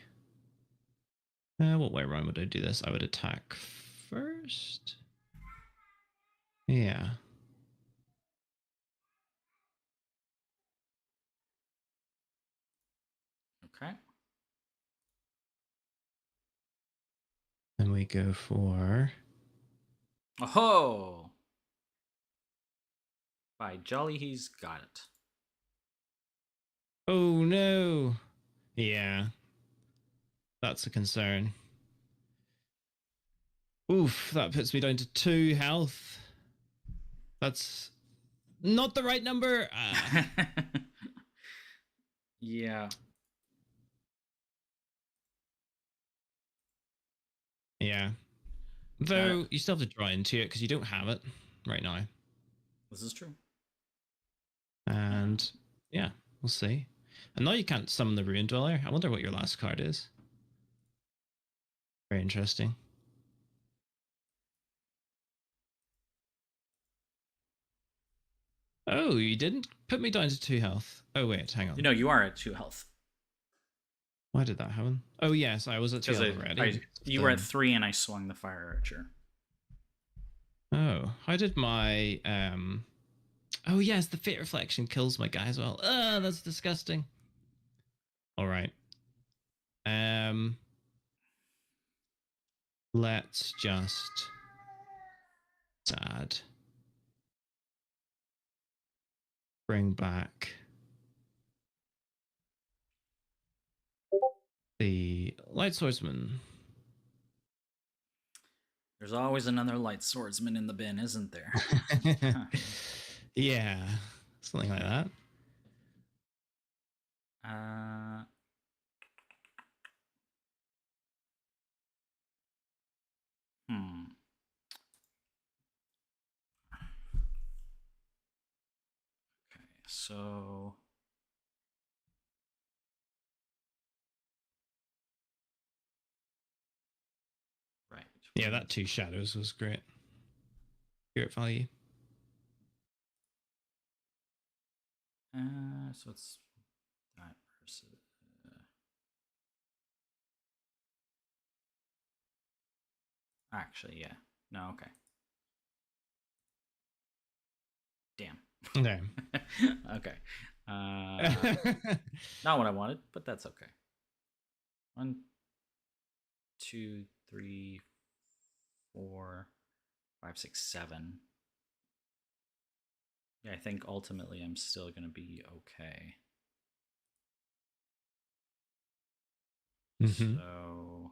S2: What way around would I do this? I would attack first. Yeah.
S1: Okay.
S2: go for.
S1: Oh, by jolly, he's got it.
S2: Oh no. Yeah, that's a concern. Oof, that puts me down to 2 health. That's not the right number.
S1: Yeah.
S2: Yeah. Though you still have to draw into it because you don't have it right now.
S1: This is true.
S2: And yeah, we'll see. And now you can't summon the Ruin Dweller. I wonder what your last card is. Very interesting. Oh, you didn't put me down to 2 health. Oh wait, hang on.
S1: You know, you are at 2 health.
S2: Why did that happen? Oh yes, I was at 2 health already.
S1: You were at 3 and I swung the fire archer.
S2: Oh, how did my Oh yes, the fate reflection kills my guy as well. That's disgusting. All right. Let's just sad. Bring back the light swordsman.
S1: There's always another light swordsman in the bin, isn't there?
S2: Yeah, something like that.
S1: Okay, so right.
S2: Yeah, that 2 shadows was great. Spirit value.
S1: So it's that versus. Actually, yeah. No, okay. Damn.
S2: Okay.
S1: Okay. Not what I wanted, but that's okay. 1, 2, 3, 4, 5, 6, 7. Yeah, I think ultimately I'm still gonna be okay. So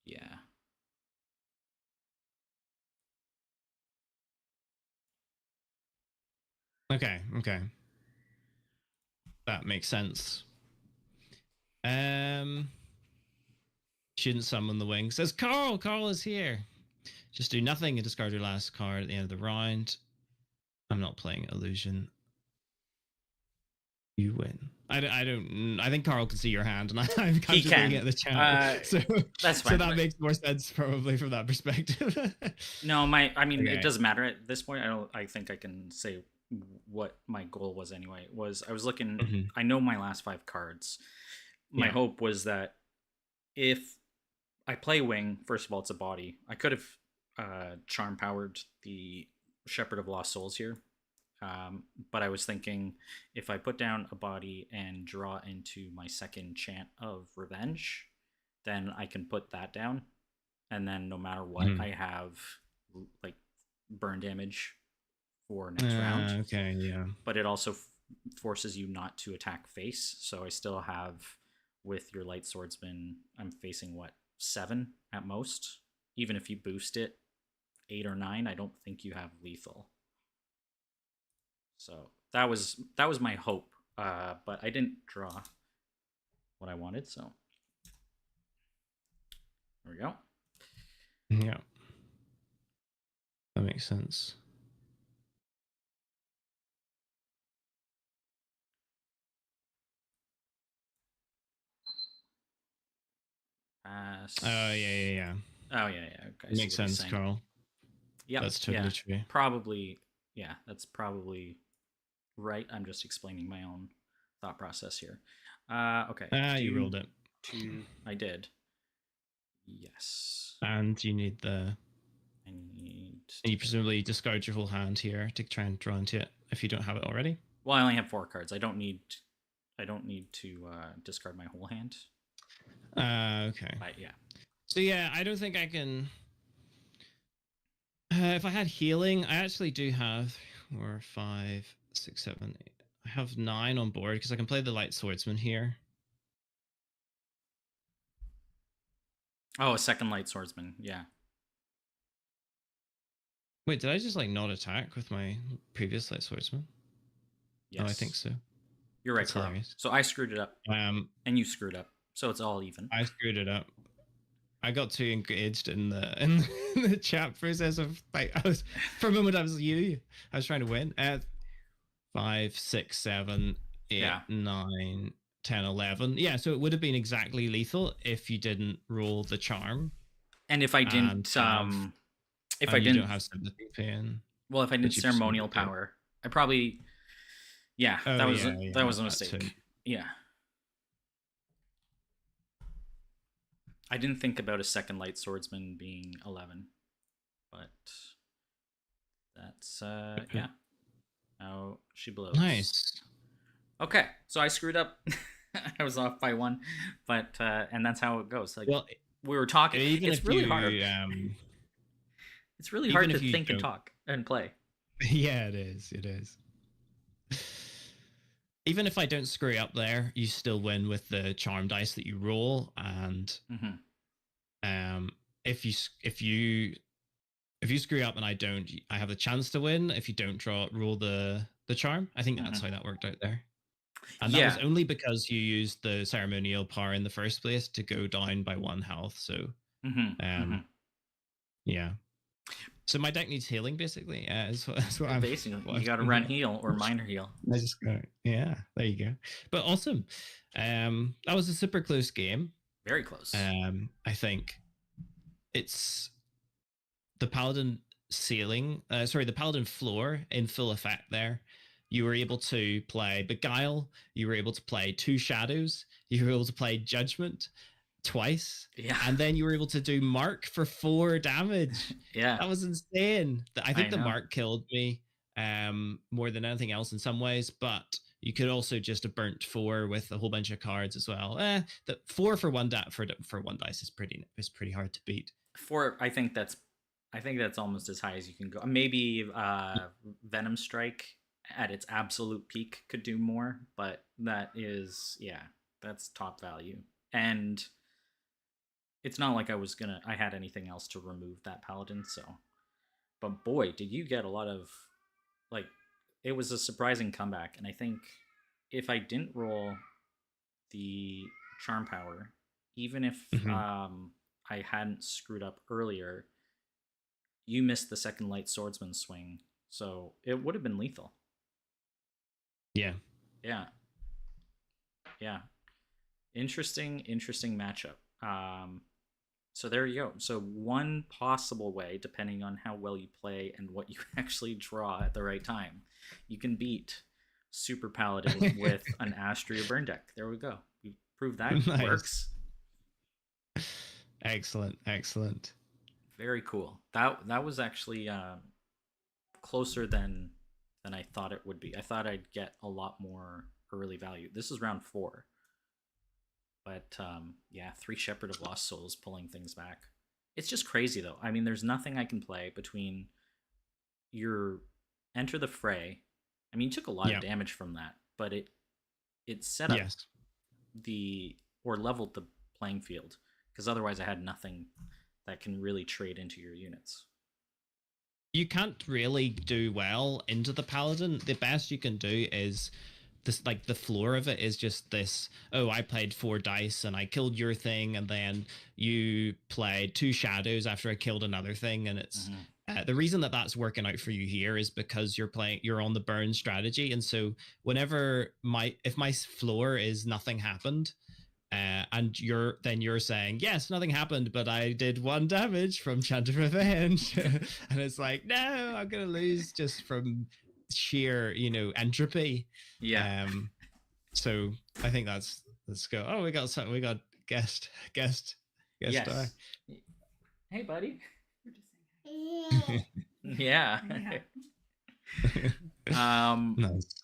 S1: yeah.
S2: Okay. That makes sense. Shouldn't summon the wing. Says Carl. Carl is here. Just do nothing and discard your last card at the end of the round. I'm not playing illusion. You win. I don't. I think Carl can see your hand, and I'm just looking at the chat. So
S1: that's fine.
S2: So that makes more sense probably from that perspective.
S1: No, I mean, it doesn't matter at this point. I think I can say what my goal was anyway. I was looking. I know my last 5 cards. My hope was that if I play wing, first of all, it's a body. I could have charm powered the Shepherd of Lost Souls here. But I was thinking if I put down a body and draw into my second chant of revenge, then I can put that down. And then no matter what, I have like burn damage for next round.
S2: Okay, yeah.
S1: But it also forces you not to attack face. So I still have, with your light swordsman, I'm facing what, 7 at most? Even if you boost it 8 or 9, I don't think you have lethal. So that was my hope, but I didn't draw what I wanted. So there we go.
S2: Yeah, that makes sense.
S1: Pass.
S2: Oh yeah.
S1: Oh yeah. Okay,
S2: makes sense, Carl.
S1: Yeah,
S2: that's totally true.
S1: Probably, yeah, that's probably right. I'm just explaining my own thought process here. Okay.
S2: You rolled it.
S1: 2. I did. Yes.
S2: And you need the.
S1: I need.
S2: And you presumably discard your whole hand here to try and draw into it if you don't have it already.
S1: Well, I only have 4 cards. I don't need. I don't need to discard my whole hand.
S2: Okay.
S1: But yeah.
S2: So yeah, I don't think I can. If I had healing, I actually do have 4, 5, 6, 7, 8. I have 9 on board because I can play the light swordsman here.
S1: Oh, a second light swordsman. Yeah.
S2: Wait, did I just like not attack with my previous light swordsman?
S1: Yes.
S2: Oh, I think so.
S1: You're right,
S2: That's
S1: Carl.
S2: hilarious.
S1: So I screwed it up. And you screwed up. So it's all even.
S2: I screwed it up. I got too engaged in in the chat process of like for a moment I was you. I was trying to win. 5, 6, 7, 8,
S1: Yeah.
S2: 9, 10, 11. Yeah, so it would have been exactly lethal if you didn't roll the charm.
S1: And if I didn't if I
S2: you
S1: didn't
S2: don't have sympathy pain.
S1: Well, if I didn't ceremonial power, I probably that was a mistake. Yeah. I didn't think about a second light swordsman being 11. But that's yeah. Now she blows.
S2: Nice.
S1: Okay, so I screwed up. I was off by 1, but and that's how it goes. Like, well, we were talking. It's really hard. It's really hard to think and talk and play.
S2: Yeah, it is. It is. Even if I don't screw up there, you still win with the charm dice that you roll, and if you screw up and I don't, I have the chance to win. If you don't roll the charm, I think that's how that worked out there. And that was only because you used the ceremonial power in the first place to go down by 1 health. So, yeah. So my deck needs healing, basically. That's what I'm
S1: basically. You got to run heal or minor heal.
S2: I just go, yeah. There you go. But awesome. That was a super close game.
S1: Very close.
S2: I think it's the paladin ceiling. The paladin floor in full effect there. You were able to play Beguile. You were able to play 2 Shadows. You were able to play Judgment twice.
S1: Yeah.
S2: And then you were able to do Mark for 4 damage.
S1: Yeah.
S2: That was insane. I think the Mark killed me more than anything else in some ways, but you could also just have burnt 4 with a whole bunch of cards as well. The 4 for one for 1 dice is pretty hard to beat.
S1: 4, I think that's almost as high as you can go. Maybe Venom Strike at its absolute peak could do more, but that is that's top value. And it's not like I had anything else to remove that paladin, so. But boy, did you get a lot of, it was a surprising comeback, and I think if I didn't roll the charm power, even if I hadn't screwed up earlier, you missed the second light swordsman swing, so it would have been lethal.
S2: Yeah.
S1: Interesting matchup. So there you go. So one possible way, depending on how well you play and what you actually draw at the right time, you can beat Super Paladin with an Astria burn deck. There we go. We proved that works.
S2: Excellent.
S1: Very cool. That was actually closer than I thought it would be. I thought I'd get a lot more early value. This is round 4. But 3 Shepherd of Lost Souls pulling things back. It's just crazy though. I mean, there's nothing I can play between your Enter the Fray. I mean, you took a lot of damage from that, but it set up or leveled the playing field, because otherwise I had nothing that can really trade into your units.
S2: You can't really do well into the paladin. The best you can do is this, like the floor of it is just this, I played 4 dice and I killed your thing, and then you played 2 shadows after I killed another thing, and it's the reason that that's working out for you here is because you're on the burn strategy, and so whenever if my floor is nothing happened, and you're saying, yes, nothing happened, but I did 1 damage from Chant of Revenge. And it's like, no, I'm going to lose just from sheer, entropy.
S1: Yeah.
S2: So I think let's go. Oh, we got something. We got guest yes. Star.
S1: Hey, buddy.
S3: Yeah.
S1: Nice.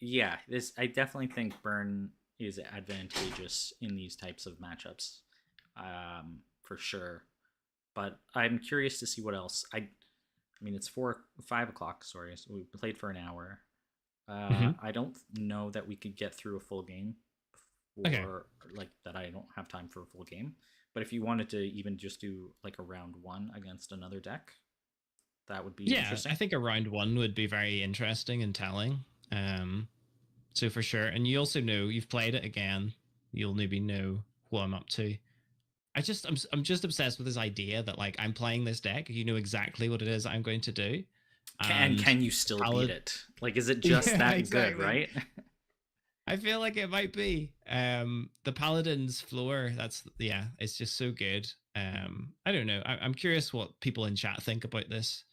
S1: yeah, this I definitely think burn is advantageous in these types of matchups, for sure. But I'm curious to see what else. I mean, it's 5 o'clock. Sorry, so we played for an hour.
S2: Hmm.
S1: I don't know that we could get through a full game,
S2: Okay.
S1: or like that. I don't have time for a full game. But if you wanted to even just do like a round one against another deck, that would be
S2: Yeah, I
S1: interesting.
S2: think a round one would be very interesting and telling. Um, so for sure, and you also know you've played it again. You'll maybe know what I'm up to. I'm just obsessed with this idea that like I'm playing this deck. You know exactly what it is I'm going to do,
S1: And
S2: and
S1: can you
S2: the
S1: still beat
S2: palette.
S1: it? Like, is it just
S2: Yeah,
S1: that good,
S2: exactly.
S1: right?
S2: I feel like it might be. The Paladin's floor, that's yeah, it's just so good. I don't know. I'm curious what people in chat think about this.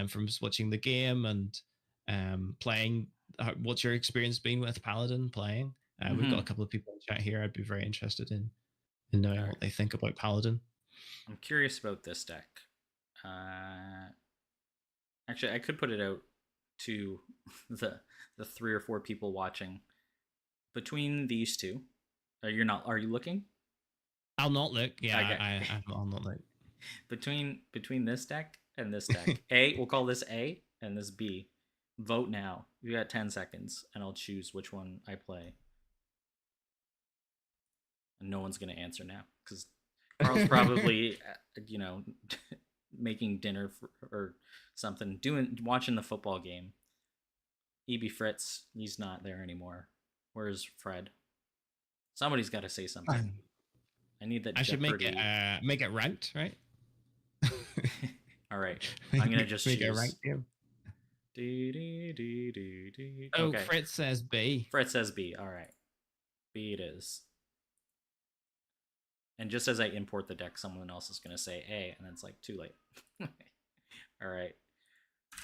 S2: From just watching the game and playing. What's your experience been with Paladin playing? We've got a
S1: Mm-hmm.
S2: couple of people in chat here. I'd be very interested in knowing
S1: All right.
S2: what they think about Paladin.
S1: I'm curious about this deck. Uh, Actually, I could put it out to the the 3 or 4 people watching. Between these two, you're not. Are you looking?
S2: I'll not look. Yeah,
S1: Okay.
S2: I'll not look.
S1: Between this deck and this deck, A, we'll call this A, and this B. Vote now. You got 10 seconds, and I'll choose which one I play. And no one's gonna answer now because Carl's probably, making dinner or something, doing watching the football game. EB Fritz, he's not there anymore. Where's Fred? Somebody's got to say something. I need that
S2: I should
S1: Jeopardy.
S2: make it ranked, right?
S1: All right, I'm gonna
S2: make,
S1: just
S2: make it a
S1: choose.
S2: ranked game. Oh,
S1: Okay,
S2: Fritz says B.
S1: Fred says B. All right, B it is. And just as I import the deck, someone else is gonna say A, and it's like too late. All right,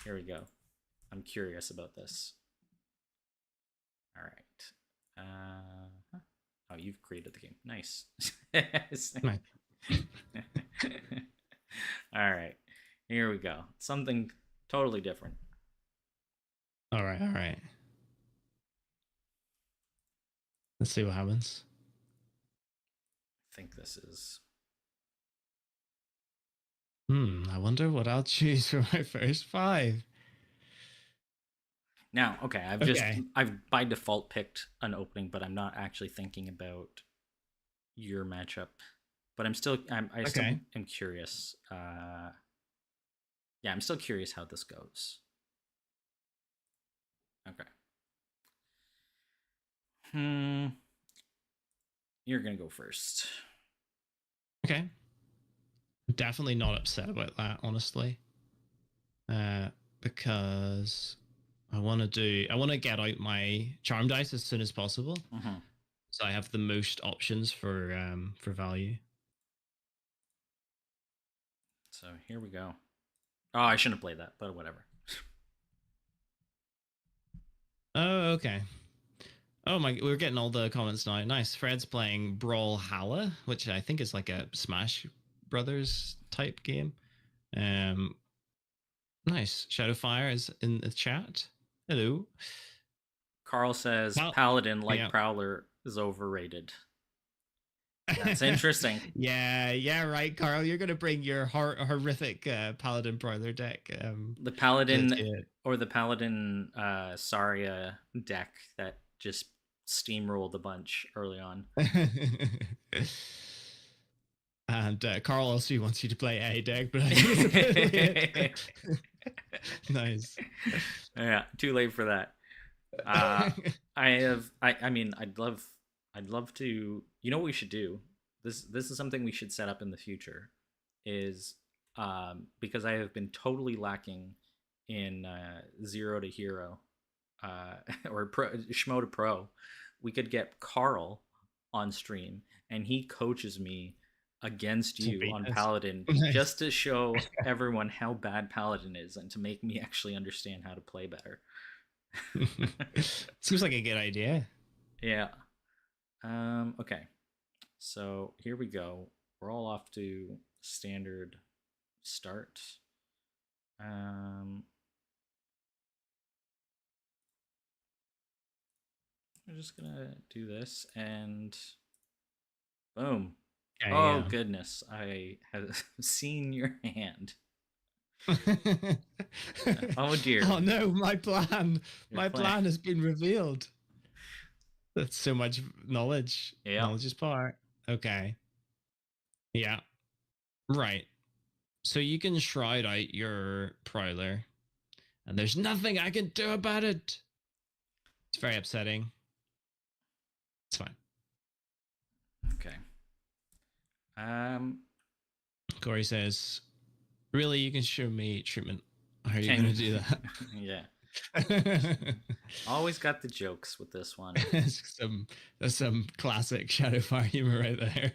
S1: here we go. I'm curious about this. All right. Oh, you've created the game. Nice.
S2: Nice.
S1: All right. Here we go. Something totally different.
S2: All right, all right. Let's see what happens.
S1: I think this is.
S2: I wonder what I'll choose for my first five.
S1: Now, okay,
S2: Okay,
S1: I've by default picked an opening, but I'm not actually thinking about your matchup. But I still
S2: okay.
S1: am curious. Yeah, I'm still curious how this goes. Okay. Hmm. You're gonna go first.
S2: Okay. Definitely not upset about that, honestly. Because I want to get out my charm dice as soon as possible,
S1: Mm-hmm.
S2: so I have the most options for value.
S1: So here we go. Oh, I shouldn't have played that, but whatever.
S2: Oh, okay. Oh my, we're getting all the comments now. Nice. Fred's playing Brawlhalla, which I think is like a Smash Brothers type game. Um, nice. Shadowfire is in the chat. Hello.
S1: Carl says
S2: Well,
S1: Paladin, like
S2: yeah.
S1: Prowler, is overrated. That's interesting.
S2: Yeah, yeah, right, Carl. You're gonna bring your horrific Paladin Brawler deck.
S1: The
S2: To,
S1: Paladin
S2: to...
S1: or the Paladin Saria deck that just steamrolled a bunch early on.
S2: And Carl also wants you to play a deck, but I think it's a bit late. Nice.
S1: Yeah, too late for that. Uh, I mean, I'd love to. You know what we should do? This is something we should set up in the future. Is because I have been totally lacking in zero to hero, or schmo to pro. We could get Carl on stream, and he coaches me against
S2: To
S1: you
S2: beat
S1: on
S2: us.
S1: Paladin,
S2: Nice.
S1: just to show everyone how bad Paladin is, and to make me actually understand how to play better.
S2: Seems like a good idea.
S1: Yeah. Okay. So here we go. We're all off to standard start. Um, just gonna do this and boom.
S2: Okay,
S1: Oh
S2: yeah.
S1: goodness, I have seen your hand. Oh dear,
S2: Oh no, my plan.
S1: your
S2: My
S1: plan.
S2: plan has been revealed. That's so much knowledge.
S1: Yeah.
S2: Knowledge is power. Okay. Yeah. Right. So you can shroud out your prowler, and there's nothing I can do about it. It's very upsetting. It's fine.
S1: Okay. Um.
S2: Corey says, "Really, you can show me treatment. How are you going
S1: Can
S2: to do
S1: yeah.
S2: that?"
S1: Always got the jokes with this one.
S2: some that's some classic Shadowfire humor right there.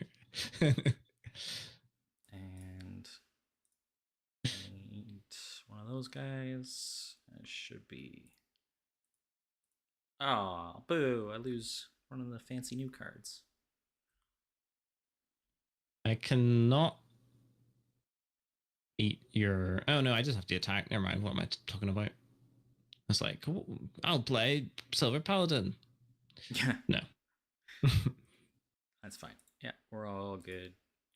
S1: And need one of those guys. It should be. Oh, boo! I lose one of the fancy new cards.
S2: I cannot eat your. Oh no, I just have to attack. Never mind. What am I talking about? It's like, I'll play Silver Paladin.
S1: Yeah,
S2: No.
S1: that's fine. Yeah, we're all good.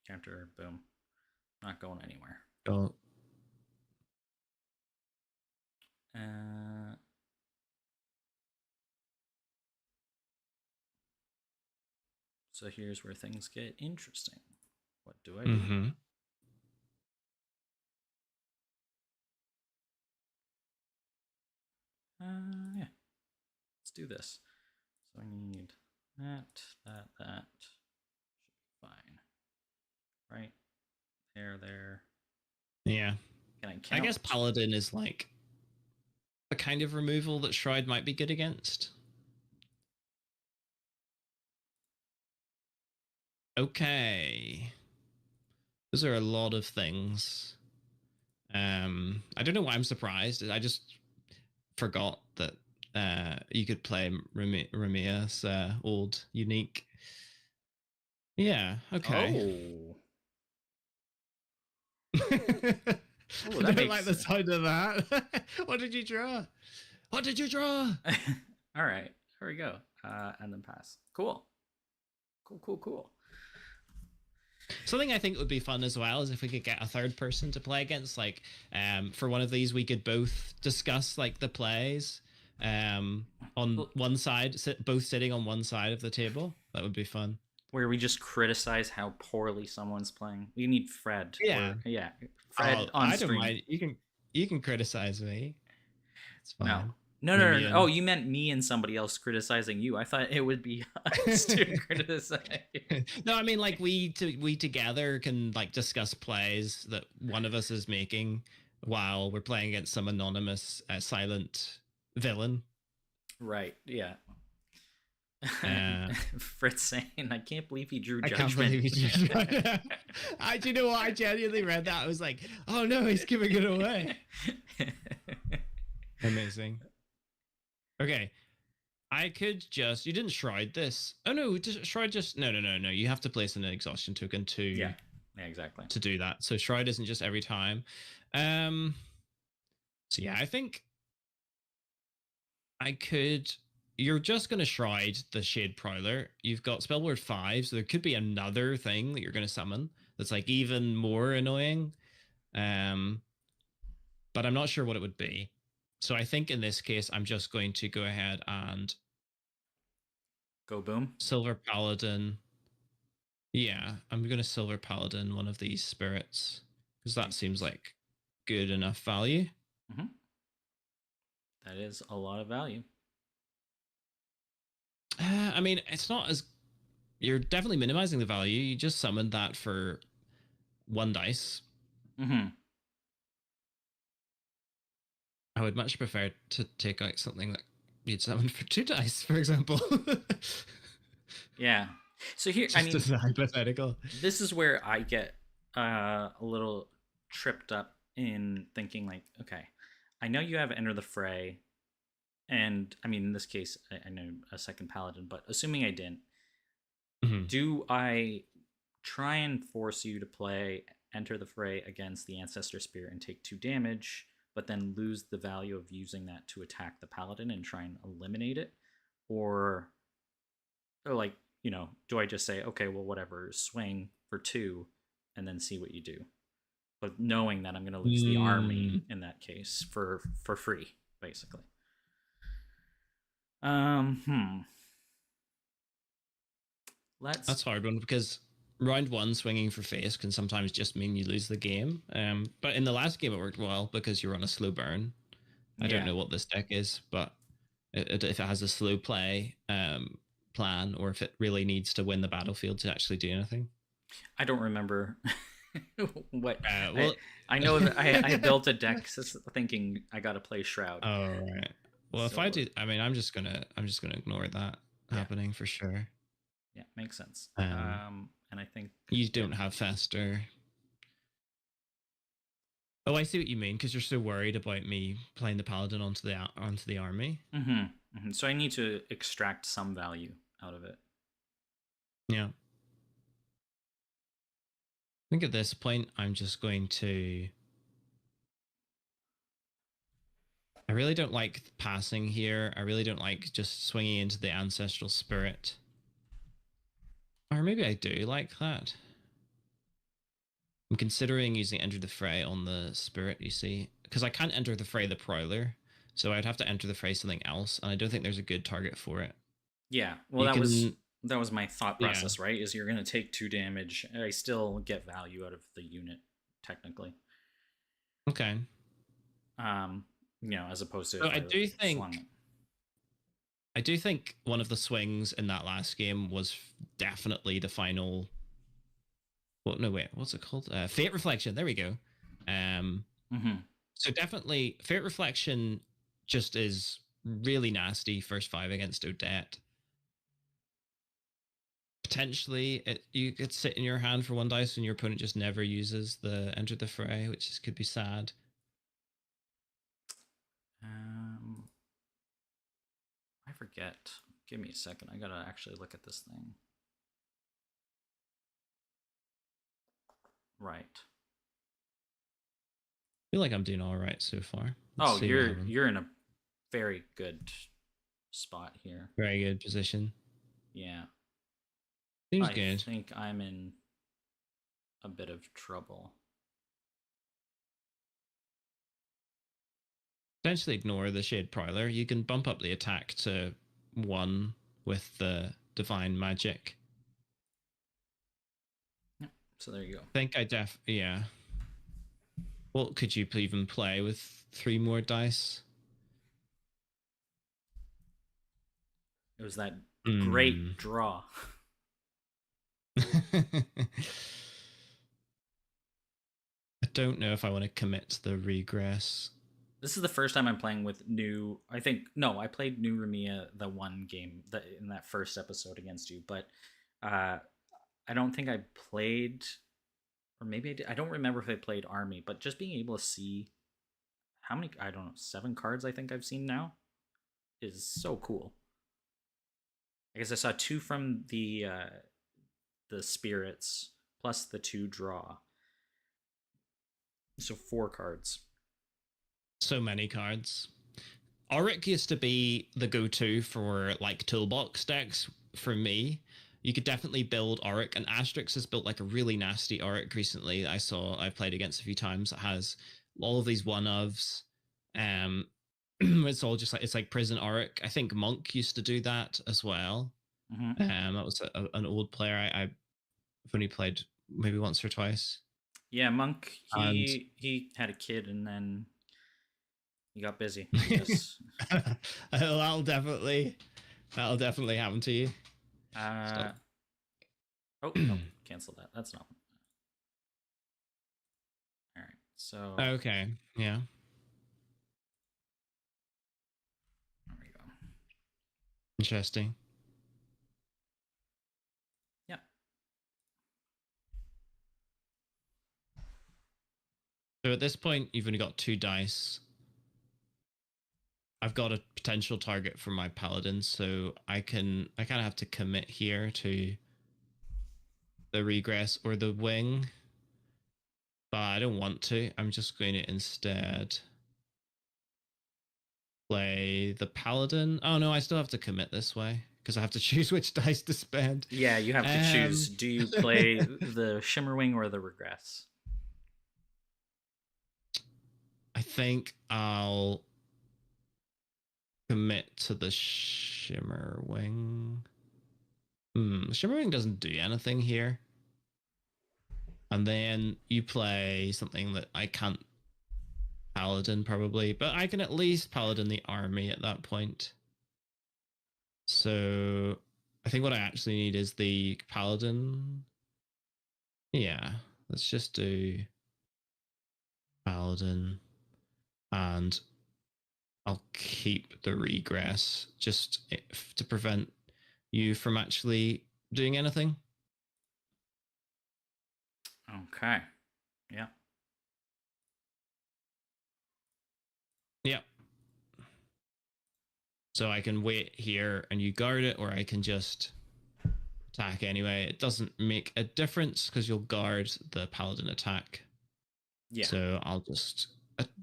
S1: Counter, boom. Not going anywhere.
S2: Oh,
S1: Uh, so here's where things get interesting. What do I do?
S2: mm-hmm.
S1: Yeah, let's do this. So I need that, that. Should be fine. Right? There.
S2: Yeah.
S1: Can I
S2: I
S1: count?
S2: guess Paladin is like the kind of removal that Shroud might be good against. Okay. Those are a lot of things. I don't know why I'm surprised. I just forgot that you could play Ramia's old unique. Yeah, okay.
S1: Oh. Oh,
S2: I
S1: that
S2: don't like
S1: makes.
S2: the sound of that. What did you draw? What did you draw?
S1: All right. Here we go. And then pass. Cool. Cool.
S2: Something I think would be fun as well is if we could get a third person to play against. Like, for one of these, we could both discuss like the plays, on one side, both sitting on one side of the table. That would be fun.
S1: Where we just criticize how poorly someone's playing. We need Fred.
S2: Yeah.
S1: Or yeah,
S2: Oh,
S1: Fred on
S2: I don't
S1: stream.
S2: mind. You can criticize me. It's
S1: No.
S2: fine.
S1: No. Oh, you meant me and somebody else criticizing you. I thought it would be us to criticize.
S2: No, I mean like we together can like discuss plays that one of us is making while we're playing against some anonymous silent villain.
S1: Right. Yeah.
S2: Uh,
S1: Fritz saying, "I can't believe he drew
S2: I can't
S1: judgment."
S2: believe he just. Do you know what? I genuinely read that. I was like, oh no, he's giving it away. Amazing. Okay. I could just. You didn't shroud this. Oh no, shroud just. No. You have to place an exhaustion token
S1: Yeah. Exactly.
S2: to do that. So shroud isn't just every time. So yeah, I think I could. You're just going to shroud the Shade Prowler. You've got Spellword 5, so there could be another thing that you're going to summon that's like even more annoying. But I'm not sure what it would be. So I think in this case, I'm just going to go ahead and
S1: Go boom.
S2: Silver Paladin. Yeah, I'm going to Silver Paladin one of these spirits because that seems like good enough value.
S1: Mm-hmm. That is a lot of value.
S2: I mean, it's not as you're definitely minimizing the value. You just summoned that for one dice.
S1: Mm-hmm.
S2: I would much prefer to take out something that you'd summon for 2 dice, for example.
S1: Yeah. So here,
S2: Just as a hypothetical.
S1: this is where I get a little tripped up in thinking like, okay, I know you have Enter the Fray, and I mean in this case, I know a second Paladin, but assuming I didn't,
S2: Mm-hmm.
S1: do I try and force you to play Enter the Fray against the Ancestor Spirit and take 2 damage, but then lose the value of using that to attack the Paladin and try and eliminate it? Or or like, do I just say, okay, well, whatever, swing for 2 and then see what you do? But knowing that I'm going to lose the army
S2: Mm,
S1: in that case for free, basically. Hmm. Let's.
S2: that's a hard one because round one swinging for face can sometimes just mean you lose the game. But in the last game it worked well because you were on a slow burn. I don't
S1: Yeah,
S2: know what this deck is, but if it has a slow play plan, or if it really needs to win the battlefield to actually do anything.
S1: I don't remember what I.
S2: Well,
S1: I know that I built a deck thinking I got to play Shroud.
S2: oh right. Well, if I
S1: So
S2: do, I mean, I'm just gonna ignore that
S1: yeah,
S2: happening for sure.
S1: yeah, makes sense.
S2: Um,
S1: And I think
S2: you
S1: yeah.
S2: don't have Fester. Oh, I see what you mean because you're so worried about me playing the paladin onto the army.
S1: So I need to extract some value out of it.
S2: Yeah. I think at this point I'm just going to. I really don't like passing here. I really don't like just swinging into the ancestral spirit. Or maybe I do like that. I'm considering using Enter the Fray on the spirit, you see, because I can't enter the fray the Prowler, so I'd have to enter the fray something else, and I don't think there's a good target for it.
S1: Yeah, well,
S2: You
S1: that
S2: can,
S1: was my thought
S2: yeah,
S1: process, right? Is you're going to take 2 damage. I still get value out of the unit, technically.
S2: okay.
S1: Um, as opposed to
S2: So
S1: if I swung it.
S2: I do think one of the swings in that last game was definitely the final. Well, no, wait, what's it called? Fate Reflection. There we go. Um,
S1: Mm-hmm.
S2: so definitely Fate Reflection just is really nasty first five against Odette. Potentially you could sit in your hand for 1 dice and your opponent just never uses the enter the fray, could be sad.
S1: Um, I forget. Give me a second. I gotta actually look at this thing. Right.
S2: I feel like I'm doing all right so far. Let's
S1: Oh,
S2: see what
S1: you're
S2: happens.
S1: you're in a very good spot here.
S2: Very good position.
S1: Yeah.
S2: Seems
S1: I
S2: good.
S1: think I'm in a bit of trouble.
S2: Potentially ignore the Shade Prowler. You can bump up the attack to 1 with the Divine Magic.
S1: Yep. So there you go.
S2: I think yeah. Well, could you even play with 3 more dice?
S1: It was that
S2: Hmm.
S1: great draw.
S2: I don't know if I want to commit to the regress.
S1: This is the first time I'm playing with new. I think no, I played new Ramia the one game in that first episode against you, but uh, I don't think I played, or maybe I did. I don't remember if I played Army, but just being able to see how many, I don't know, 7 cards I think I've seen now is so cool. I guess I saw 2 from the spirits plus the 2 draw, so 4 cards.
S2: So many cards. Auric used to be the go-to for like toolbox decks for me. You could definitely build Auric, and Asterix has built like a really nasty Auric recently. I've played against a few times. It has all of these one ofs. Um, it's all just like it's like prison Auric. I think Monk used to do that as well.
S1: Mm-hmm.
S2: That was an old player. I've only played maybe once or twice,
S1: Yeah, Monk.
S2: and
S1: He had a kid and then he got busy. He just
S2: that'll definitely happen to you.
S1: uh
S2: Stop.
S1: oh no, cancel that. That's not. All right. So
S2: Okay. Yeah.
S1: there we go.
S2: Interesting.
S1: Yep.
S2: So at this point, you've only got 2 dice. I've got a potential target for my paladin, so I kind of have to commit here to the regress or the wing, but I don't want to. I'm just going to instead play the paladin. Oh no, I still have to commit this way because I have to choose which dice to spend.
S1: Yeah, you have to choose.
S2: Um,
S1: Do you play the Shimmerwing or the Regress?
S2: I think I'll commit to the Shimmer Wing. The Shimmer Wing doesn't do anything here. And then you play something that I can't Paladin probably, but I can at least Paladin the army at that point. So I think what I actually need is the Paladin. Yeah, let's just do Paladin, and I'll keep the regress just to prevent you from actually doing anything.
S1: Okay. Yeah.
S2: Yeah. So I can wait here and you guard it, or I can just attack anyway. It doesn't make a difference because you'll guard the paladin attack.
S1: Yeah.
S2: So I'll just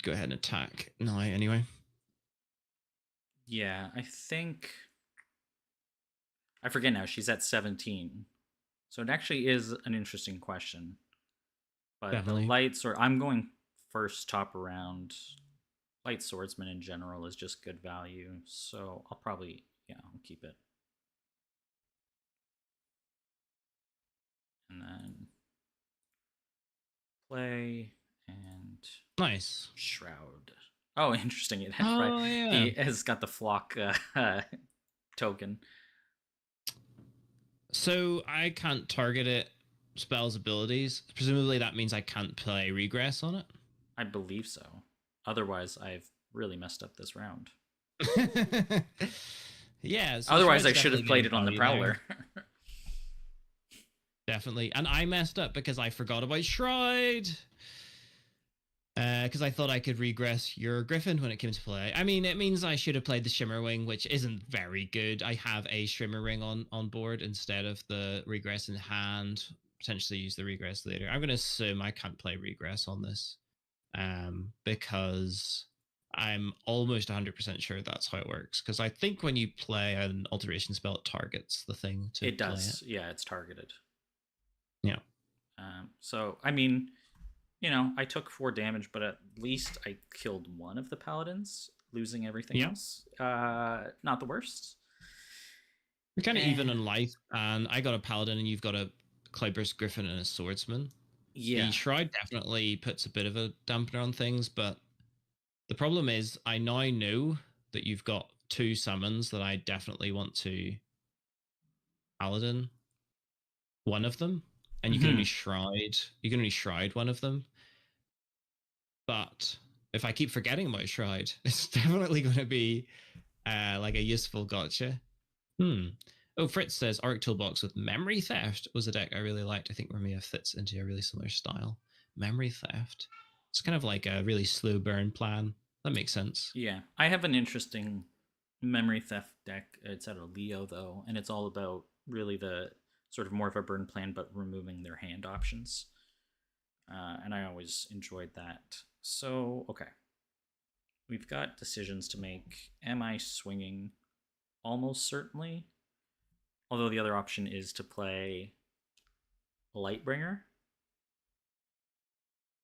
S2: go ahead and attack now anyway.
S1: Yeah, I think I forget now. She's at 17. So it actually is an interesting question. But the
S2: Definitely.
S1: lights, or I'm going first top around. Light swordsman in general is just good value. So I'll probably, yeah, I'll keep it. And then play and
S2: Nice.
S1: shroud. Oh, interesting. It had, right.
S2: Oh yeah.
S1: He has got the flock token.
S2: So I can't target it spells abilities. Presumably that means I can't play regress on it.
S1: I believe so. Otherwise, I've really messed up this round.
S2: Yeah, so
S1: Otherwise, I
S2: Shroud's
S1: should
S2: definitely
S1: have played
S2: getting
S1: it on the
S2: value there.
S1: Prowler.
S2: Definitely. And I messed up because I forgot about Shroud. Because I thought I could regress your Griffin when it came to play. I mean, it means I should have played the Shimmerwing, which isn't very good. I have a Shimmerwing on board instead of the regress in hand. Potentially use the regress later. I'm going to assume I can't play regress on this, because I'm almost 100% sure that's how it works. Because I think when you play an alteration spell, it targets the thing to
S1: It
S2: play it.
S1: does. Yeah, it's targeted.
S2: Yeah.
S1: So, I mean, I took 4 damage, but at least I killed one of the paladins, losing everything
S2: Yeah.
S1: else. Not the worst.
S2: We're kind of even
S1: And
S2: in life, and I got a paladin, and you've got a Cloudburst Griffin and a swordsman. The
S1: yeah,
S2: Shroud definitely puts a bit of a dampener on things, but the problem is I now know that you've got two summons that I definitely want to paladin one of them, and
S1: mm-hmm.
S2: you can only shroud one of them. But if I keep forgetting about Shroud, it's definitely going to be like a useful gotcha. Oh, Fritz says Arc Toolbox with Memory Theft was a deck I really liked. I think Ramia fits into a really similar style. Memory Theft. It's kind of like a really slow burn plan. That makes sense.
S1: Yeah, I have an interesting memory theft deck. It's out of Leo though, and it's all about really the sort of more of a burn plan, but removing their hand options. And I always enjoyed that. So okay, we've got decisions to make. Am I swinging? Almost certainly. Although the other option is to play Lightbringer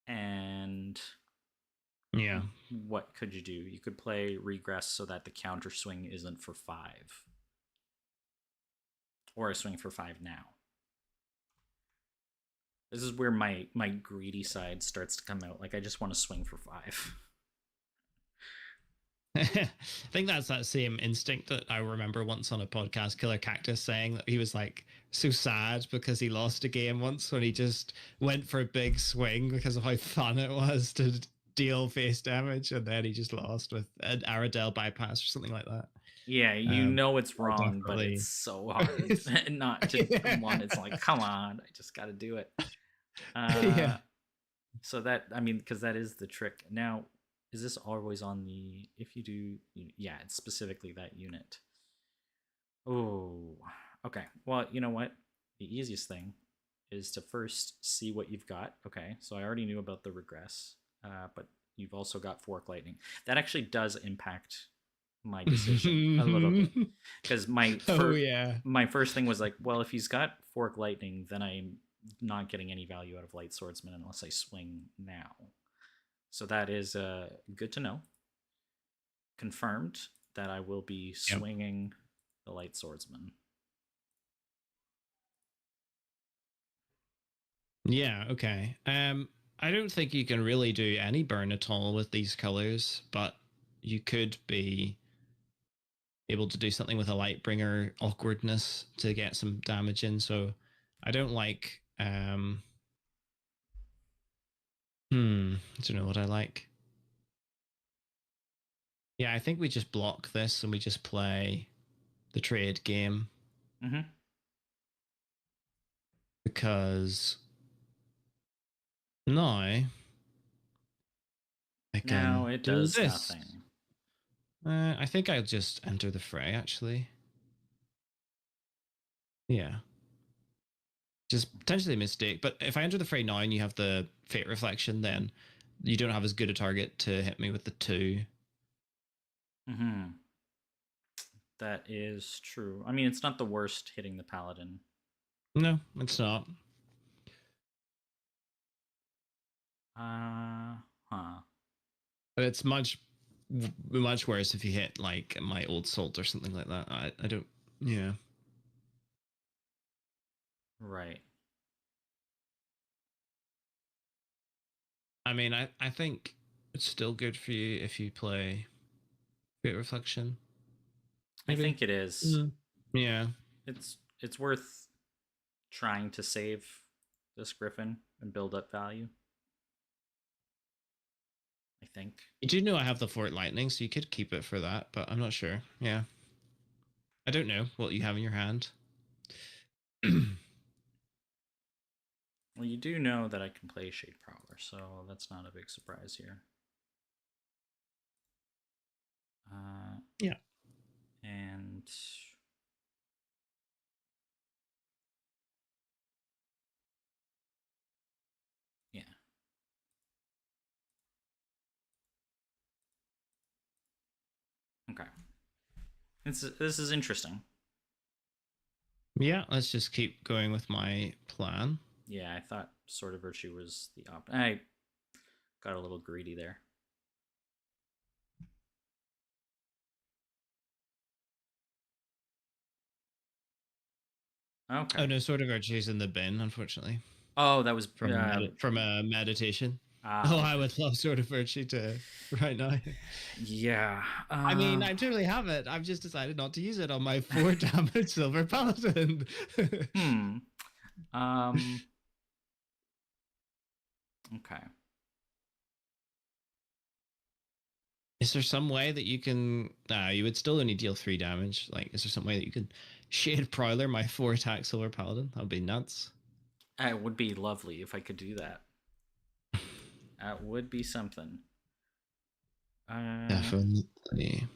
S1: and
S2: Yeah.
S1: what could you do? You could play Regress so that the counter swing isn't for 5. Or I swing for 5 now. This is where my greedy side starts to come out. Like I just want to swing for 5.
S2: I think that's that same instinct that I remember once on a podcast, Killer Cactus saying that he was like so sad because he lost a game once when he just went for a big swing because of how fun it was to deal face damage, and then he just lost with an Aradel bypass or something like that.
S1: Yeah, it's
S2: I
S1: wrong, but
S2: definitely.
S1: it's so hard not to come on. It's like, come on, I just got to do it.
S2: Yeah.
S1: So that, I mean, because that is the trick. Now, is this always on the, if you do, yeah, it's specifically that unit. Oh, okay. Well, you know what? The easiest thing is to first see what you've got. Okay, so I already knew about the regress, but you've also got fork lightning. That actually does impact my decision a little bit because
S2: Oh yeah.
S1: my first thing was like, well, if he's got fork lightning, then I'm not getting any value out of light swordsman unless I swing now. So that is good to know. Confirmed that I will be
S2: Yep.
S1: swinging the light swordsman.
S2: Yeah, okay. I don't think you can really do any burn at all with these colors, but you could be able to do something with a Lightbringer awkwardness to get some damage in. So I don't like I don't know what I like. Yeah, I think we just block this and we just play the trade game
S1: Mm-hmm.
S2: because now I
S1: Now
S2: can
S1: it
S2: do
S1: does
S2: this.
S1: nothing.
S2: I think I'll just enter the fray actually. Yeah. Just potentially a mistake. But if I enter the fray now and you have the fate reflection, then you don't have as good a target to hit me with the two.
S1: Mm-hmm. That is true. I mean, it's not the worst hitting the paladin.
S2: No, it's not.
S1: Uh huh.
S2: But it's much worse if you hit like my old salt or something like that. I don't. Yeah.
S1: Right.
S2: I mean, I think it's still good for you if you play Fate Reflection.
S1: I
S2: Maybe.
S1: think it is.
S2: Mm. Yeah.
S1: It's worth trying to save this griffin and build up value. I think.
S2: You do know I have the Fort Lightning, so you could keep it for that, but I'm not sure. Yeah. I don't know what you have in your hand.
S1: Well, you do know that I can play Shade Prowler, so that's not a big surprise here. Uh,
S2: Yeah.
S1: and yeah, okay. This is interesting.
S2: Yeah, let's just keep going with my plan.
S1: Yeah, I thought Sword of Virtue was the I got a little greedy there.
S2: Oh
S1: Okay.
S2: no, Sword of Virtue's in the bin, unfortunately,
S1: Oh, that was
S2: from a meditation. Oh, I
S1: okay.
S2: would love Sword of Virtue to right now.
S1: Yeah.
S2: I mean, I totally have it. I've just decided not to use it on my 4 damage silver paladin.
S1: Hmm. Um. Okay.
S2: Is there some way that you can? You would still only deal 3 damage. Like, is there some way that you could shade Prowler my 4 attack silver paladin? That would be nuts.
S1: It would be lovely if I could do that. That would be something. Uh.
S2: Definitely.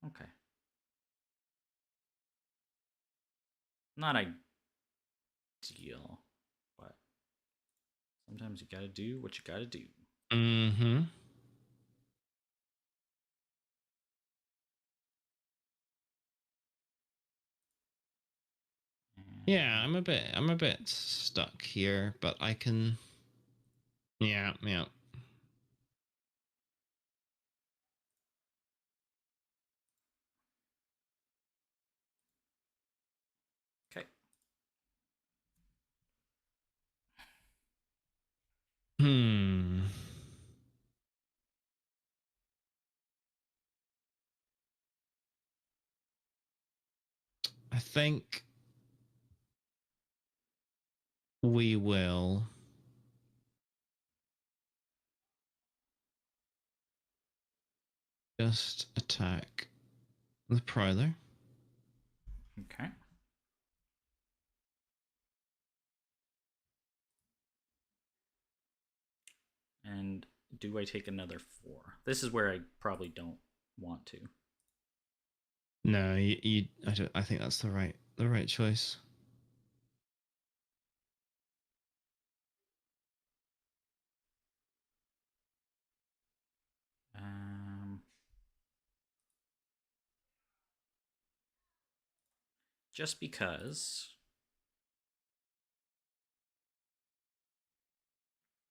S1: Okay. Not ideal, but sometimes you gotta do what you gotta do.
S2: Mm-hmm. Yeah,
S1: And
S2: I'm a bit stuck here, but I can. Yeah, yeah.
S1: okay.
S2: Hmm. I think we will just attack the Prowler.
S1: Okay. And do I take another 4? This is where I probably don't want to.
S2: No, I don't. I think that's the right choice.
S1: just because.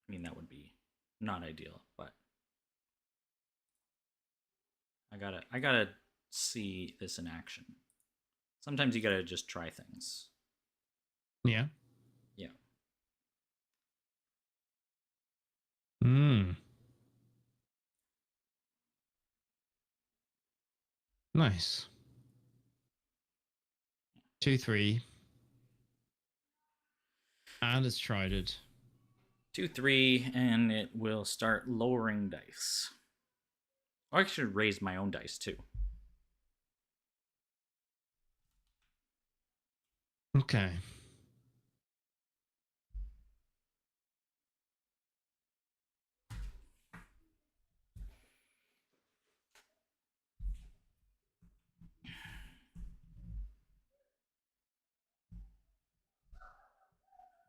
S1: I mean, that would be not ideal, but I gotta see this in action. Sometimes you gotta just try things.
S2: Yeah.
S1: Yeah.
S2: Hmm. Nice. 2-3. And it's trided.
S1: 2-3, and it will start lowering dice. Or I should raise my own dice too.
S2: Okay.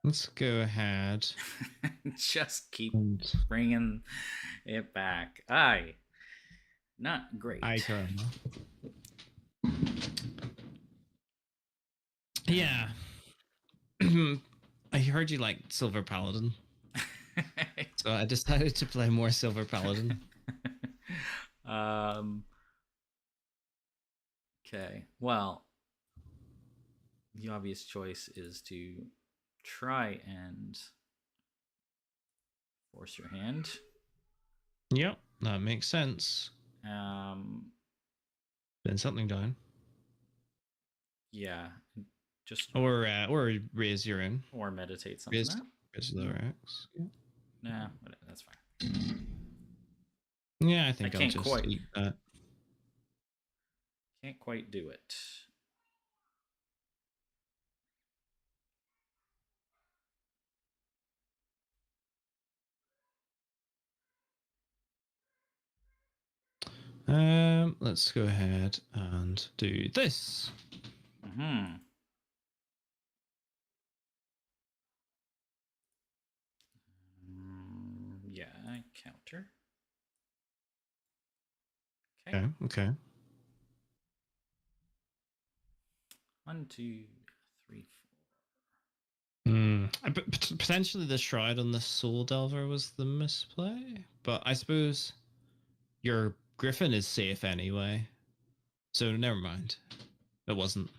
S2: Let's go ahead.
S1: Just keep
S2: And
S1: bringing it back. Aye. Not great.
S2: karma. Yeah. I heard you like Silver Paladin, so I decided to play more Silver Paladin.
S1: um. Okay. Well, the obvious choice is to try and force your hand.
S2: Yep, that makes sense.
S1: Um.
S2: Pin something down,
S1: Yeah. Just
S2: or raise your own.
S1: or meditate something
S2: Raise
S1: up.
S2: raise lower X. Yeah.
S1: Nah, that's fine.
S2: Yeah, I
S1: I
S2: think I'll
S1: can't
S2: just
S1: quite
S2: eat that.
S1: can't quite do it.
S2: Let's go ahead and do this.
S1: Hmm. Yeah, counter. Okay.
S2: Okay, okay.
S1: 1, 2, 3,
S2: Potentially the Shroud on the Soul Delver was the misplay, but I suppose your Griffin is safe anyway. So never mind. It wasn't.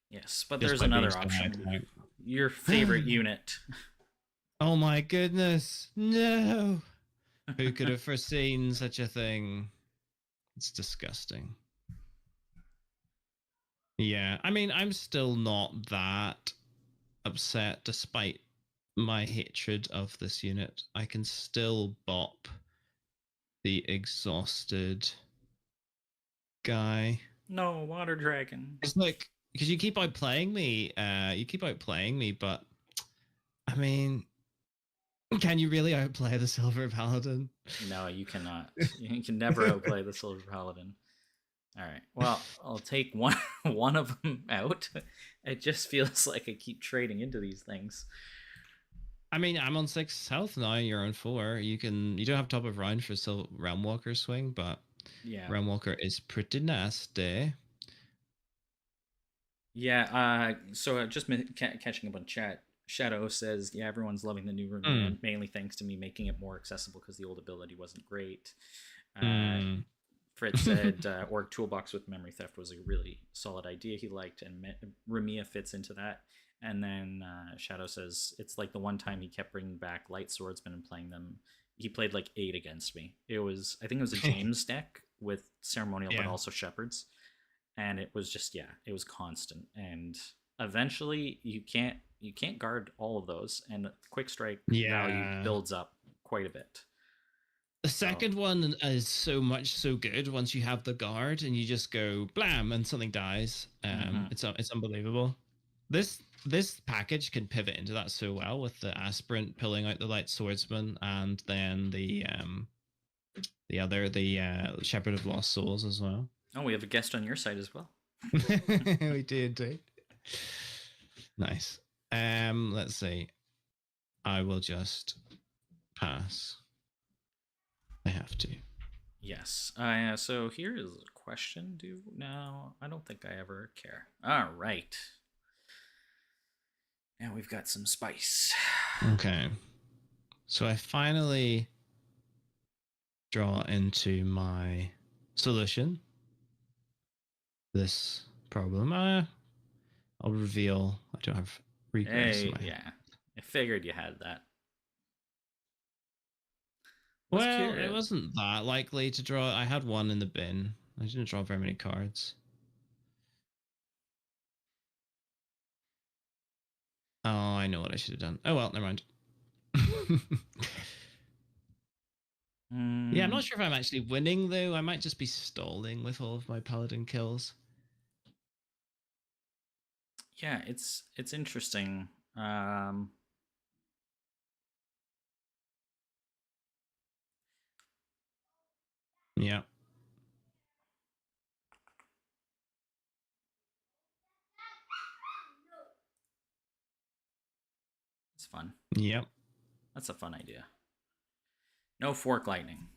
S1: Yes, but
S2: Just
S1: there's
S2: by being
S1: another
S2: so high
S1: option.
S2: tonight.
S1: Your favorite unit.
S2: Oh my goodness. No. Who could have foreseen such a thing? It's disgusting. Yeah, I mean, I'm still not that upset despite my hatred of this unit. I can still bop the exhausted guy.
S1: No, water dragon.
S2: It's like because you keep outplaying me, but I mean, can you really outplay the Silver Paladin?
S1: No, you cannot. You can never outplay the Silver Paladin. All right. Well, I'll take one one of them out. It just feels like I keep trading into these things.
S2: I mean, I'm on 6 health now. You're on 4. You don't have top of round for Realm Walker swing, but
S1: Yeah.
S2: Realm Walker is pretty nasty.
S1: Yeah. So just catching up on chat. Shadow says, "Yeah, everyone's loving the new room, mainly thanks to me making it more accessible because the old ability wasn't great." Uh,
S2: Mm.
S1: Fritz said, "Org Toolbox with memory theft was a really solid idea he liked, and Ramia fits into that." And then Shadow says, "It's like the one time he kept bringing back light swordsmen and playing them. He played like 8 against me. It was, I think it was a James deck with ceremonial, but
S2: Yeah.
S1: also shepherds, and it was just, yeah, it was constant. And eventually, you can't guard all of those, and quick strike value
S2: Yeah.
S1: builds up quite a bit."
S2: The
S1: So
S2: second one is so good once you have the guard and you just go blam and something dies. It's unbelievable. This package can pivot into that so well with the aspirant pulling out the light swordsman and then the other shepherd of lost souls as well.
S1: oh, we have a guest on your side as well.
S2: We did. Nice. Let's see. I will just pass. I have to.
S1: Yes. So here is a question? Do no, I don't think I ever care. All right. Now we've got some spice.
S2: Okay. So I finally draw into my solution. This problem. I'll reveal I don't have regress in
S1: Hey,
S2: my hand.
S1: yeah. I figured you had that. I was
S2: Well, it
S1: curious.
S2: wasn't that likely to draw. I had one in the bin. I didn't draw very many cards. Oh, I know what I should have done. Oh well, never mind. Yeah, I'm
S1: Hmm.
S2: not sure if I'm actually winning though. I might just be stalling with all of my paladin kills.
S1: Yeah, it's interesting.
S2: Yeah.
S1: It's fun.
S2: Yep.
S1: That's a fun idea. No fork lightning.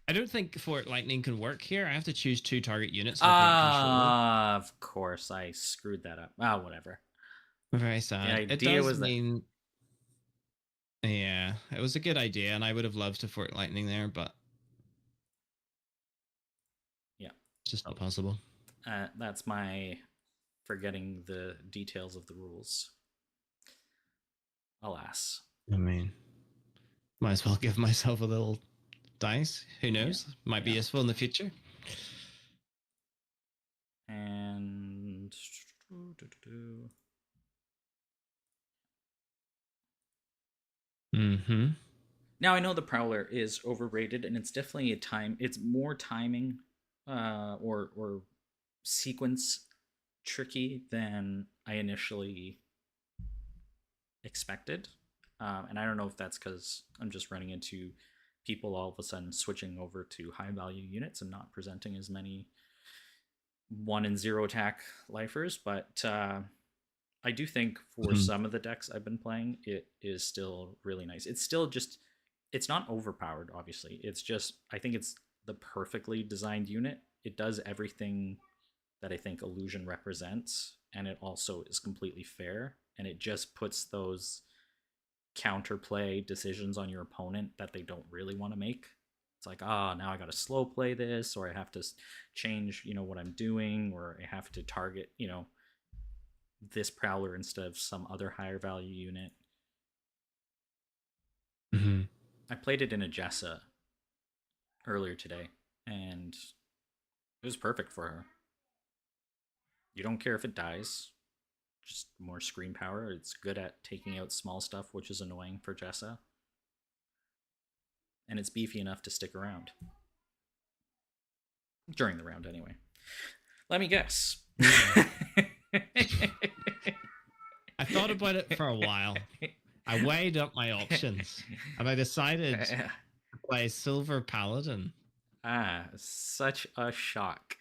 S2: I don't think Fort Lightning can work here. I have to choose 2 target units that I can't control.
S1: Ah, of course I screwed that up. Ah, whatever.
S2: Very
S1: The
S2: sad. It
S1: idea
S2: does
S1: was that.
S2: mean, yeah, it was a good idea, and I would have loved to Fort Lightning there, but
S1: Yeah,
S2: it's just not possible.
S1: that's my forgetting the details of the rules. Alas.
S2: I mean, might as well give myself a little dice. Who
S1: Yeah,
S2: knows? Might be
S1: yeah.
S2: useful in the future.
S1: And
S2: Mm-hmm.
S1: now I know the Prowler is overrated, and it's definitely a time. It's more timing, or sequence tricky than I initially expected. And I don't know if that's because I'm just running into people all of a sudden switching over to high value units and not presenting as many 1 and 0 attack lifers, but I do think for
S2: Mm-hmm.
S1: some of the decks I've been playing, it is still really nice. It's still just, it's not overpowered, obviously. It's just, I think it's the perfectly designed unit. It does everything that I think Illusion represents, and it also is completely fair. And it just puts those counterplay decisions on your opponent that they don't really want to make. It's like, ah, oh, now I got to slow play this, or I have to change, what I'm doing, or I have to target, this prowler instead of some other higher value unit.
S2: Mm-hmm.
S1: I played it in a Jessa earlier today, and it was perfect for her. You don't care if it dies, just more screen power. It's good at taking out small stuff, which is annoying for Jessa, and it's beefy enough to stick around during the round anyway. Let me guess.
S2: Yeah. I thought about it for a while. I weighed up my options, and I decided to play Silver Paladin.
S1: Such a shock.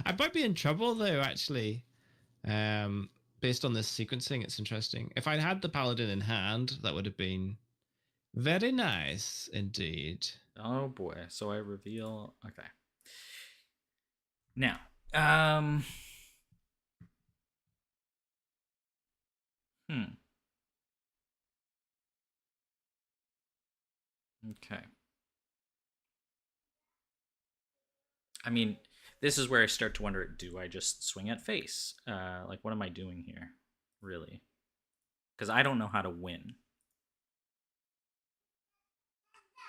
S2: I might be in trouble though, actually. Based on this sequencing, it's interesting. If I'd had the Paladin in hand, that would have been very nice indeed.
S1: Oh boy. So I reveal. Okay. Now, um, hmm. Okay. I mean, this is where I start to wonder: do I just swing at face? Like, what am I doing here, really? Because I don't know how to win.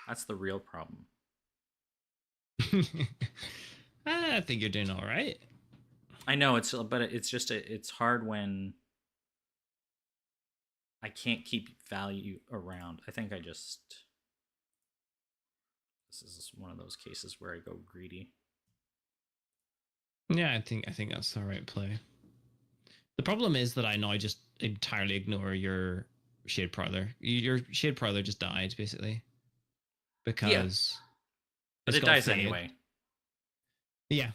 S1: That's the real problem.
S2: I think you're doing all right.
S1: I know but it's just it's hard when I can't keep value around. I think this is one of those cases where I go greedy.
S2: Yeah, I think that's the right play. The problem is that I now just entirely ignore your Shade Prowler. Your Shade Prowler just died basically
S1: Yeah,
S2: because
S1: but
S2: it's
S1: it
S2: got
S1: dies
S2: flayed.
S1: anyway.
S2: Yeah,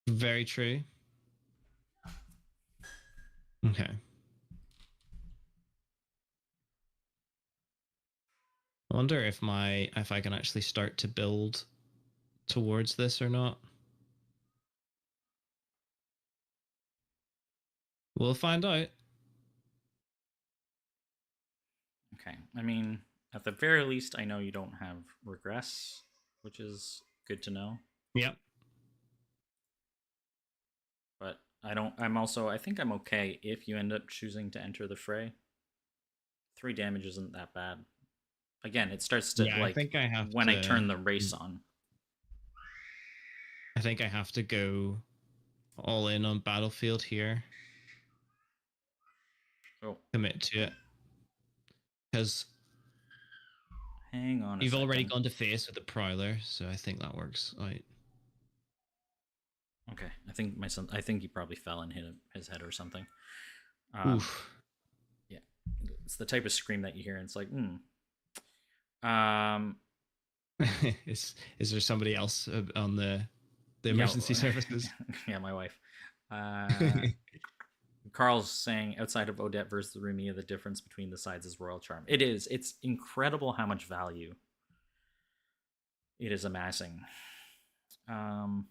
S2: very true. Okay. I wonder if I can actually start to build towards this or not. We'll find out.
S1: Okay. I mean, at the very least, I know you don't have regress, which is good to know.
S2: Yep.
S1: But I don't. I'm also. I think I'm okay if you end up choosing to enter the fray. 3 damage isn't that bad. Again, it starts to
S2: Yeah, I
S1: like
S2: think I have
S1: when I
S2: to
S1: turn the race on.
S2: I think I have to go all in on battlefield here.
S1: Oh,
S2: Commit to it. Because
S1: hang on a
S2: you've already
S1: second.
S2: gone to face with the Prowler, so I think that works out.
S1: Okay, I think my son. I think he probably fell and hit his head or something. Um,
S2: Oof.
S1: yeah, it's the type of scream that you hear, and it's like, hmm. Um,
S2: Is there somebody else on the
S1: yeah,
S2: emergency services?
S1: yeah, my wife. Uh, Carl's saying outside of Odette versus Rumia, the difference between the sides is royal charm. It is. It's incredible how much value it is amassing. Um,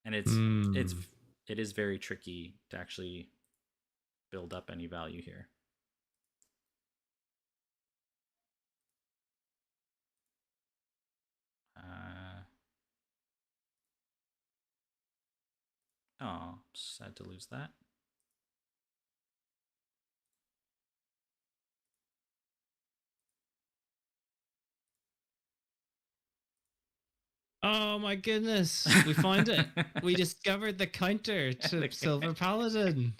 S1: and it's
S2: Hmm.
S1: it is very tricky to actually build up any value here. Uh, oh, sad to lose that.
S2: Oh my goodness, we found it. We discovered the counter to Silver Paladin.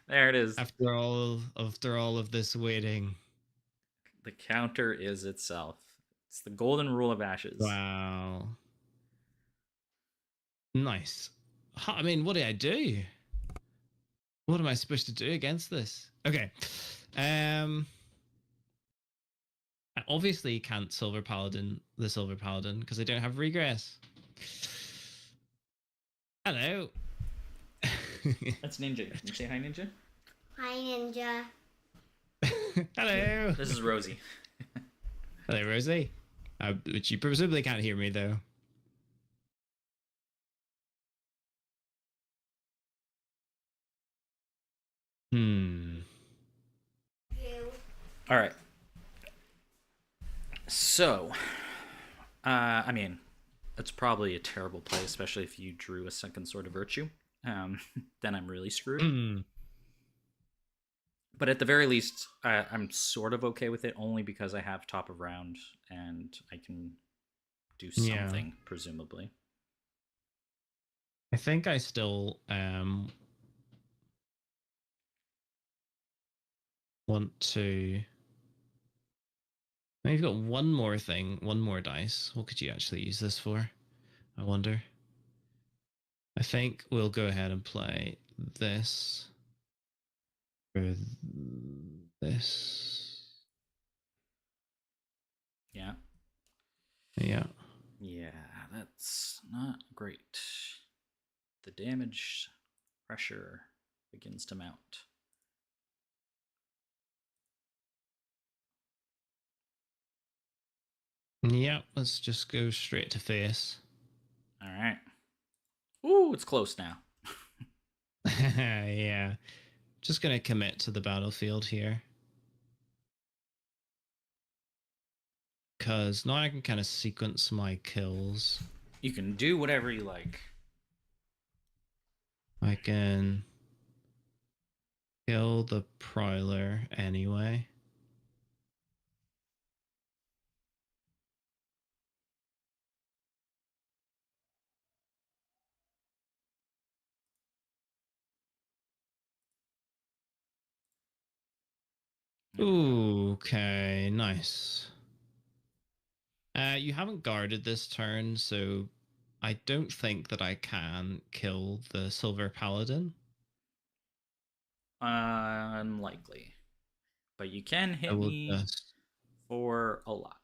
S1: There it is.
S2: After all of this waiting.
S1: The counter is itself. It's the golden rule of ashes.
S2: Wow. Nice. I mean, what do I do? What am I supposed to do against this? Okay. Um I obviously can't Silver Paladin the Silver Paladin because I don't have regress. Hello.
S1: That's Ninja. Can you say hi, Ninja?
S3: Hi, Ninja.
S2: Hello.
S1: This is Rosie.
S2: Hello, Rosie. Which you presumably can't hear me though. Hmm.
S3: You.
S1: All right. So, I mean, it's probably a terrible play, especially if you drew a second sword of virtue. Um, then I'm really screwed.
S2: Hmm.
S1: But at the very least, I'm sort of okay with it, only because I have top of round and I can do
S2: Yeah.
S1: something, presumably.
S2: I think I still want to. Now you've got one more thing, one more dice. What could you actually use this for? I wonder. I think we'll go ahead and play this or this.
S1: Yeah.
S2: Yeah.
S1: Yeah, that's not great. The damage pressure begins to mount.
S2: Yeah. Let's just go straight to face.
S1: All right. Ooh, it's close now.
S2: Yeah. Just gonna commit to the battlefield here. Because now I can kind of sequence my kills.
S1: You can do whatever you like.
S2: I can kill the Prowler anyway. Ooh, okay, nice. You haven't guarded this turn, so I don't think that I can kill the Silver Paladin.
S1: Unlikely. But you can
S2: I
S1: hit
S2: will
S1: me
S2: just.
S1: for a lot.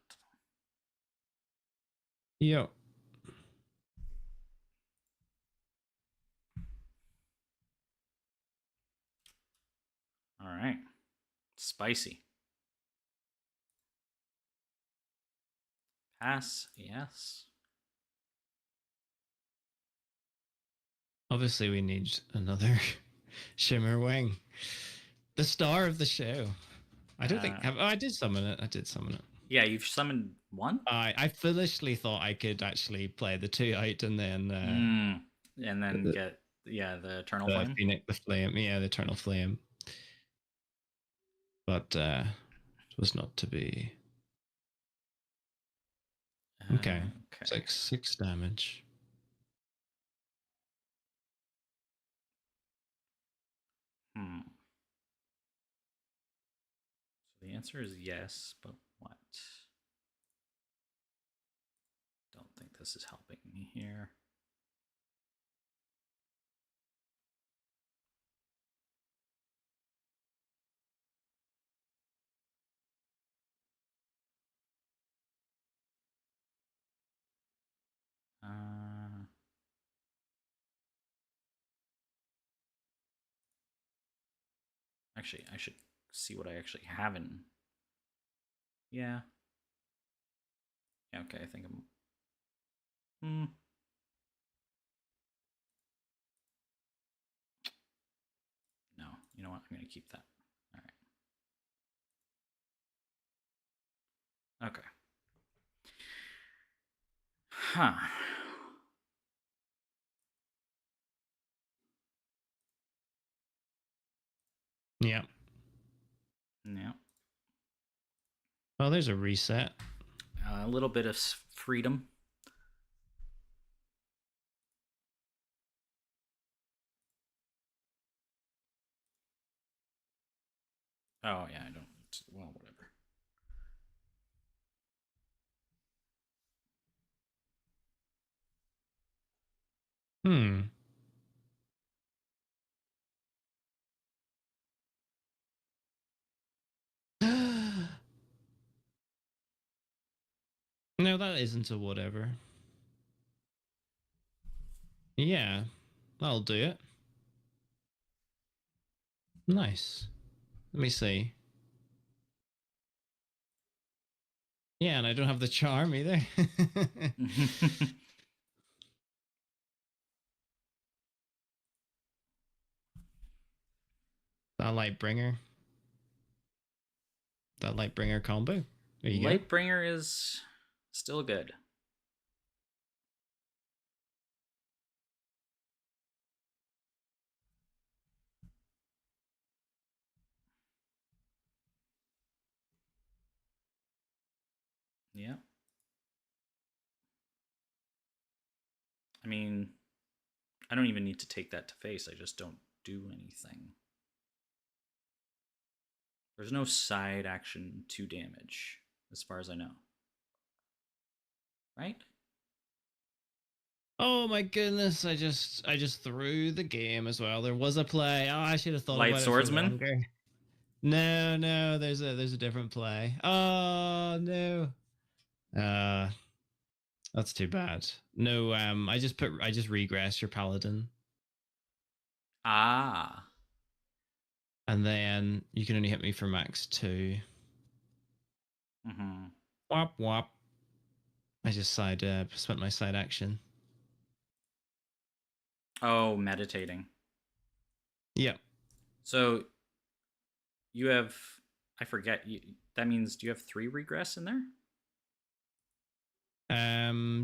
S2: Yep.
S1: All right. Spicy. Pass, yes.
S2: Obviously, we need another Shimmer Wing, the star of the show. I don't think. I did summon it. I did summon it.
S1: Yeah, you've summoned one?
S2: I foolishly thought I could actually play the 2 out and then
S1: and then get the Eternal Flame.
S2: Phoenix, the Flame, the Eternal Flame. But it was not to be. Okay. It's like 6 damage.
S1: So the answer is yes, but what? Don't think this is helping me here. Actually, I should see what I actually have in. Yeah. Yeah, okay, I think I'm. No, you know what? I'm going to keep that. All right. Okay. Huh.
S2: Yeah.
S1: Yeah.
S2: Well, there's a reset.
S1: A little bit of freedom. Oh, yeah, I don't. Well, whatever.
S2: No, that isn't a whatever. Yeah, that'll do it. Nice. Let me see. Yeah, and I don't have the charm either. That Lightbringer. That Lightbringer combo. There you go.
S1: Lightbringer is still good. Yeah. I mean, I don't even need to take that to face. I just don't do anything. There's no side action to damage, as far as I know. Right?
S2: Oh my goodness! I just threw the game as well. There was a play. Oh, I should have thought
S1: Light
S2: about
S1: Swordsman?
S2: it for longer. No, there's a different play. Oh no. That's too bad. No, I just regress your paladin.
S1: Ah.
S2: And then you can only hit me for max 2.
S1: Mm-hmm.
S2: Wop wop. I just spent my side action.
S1: Oh, meditating.
S2: Yep.
S1: So you have, I forget, that means, do you have 3 regress in there?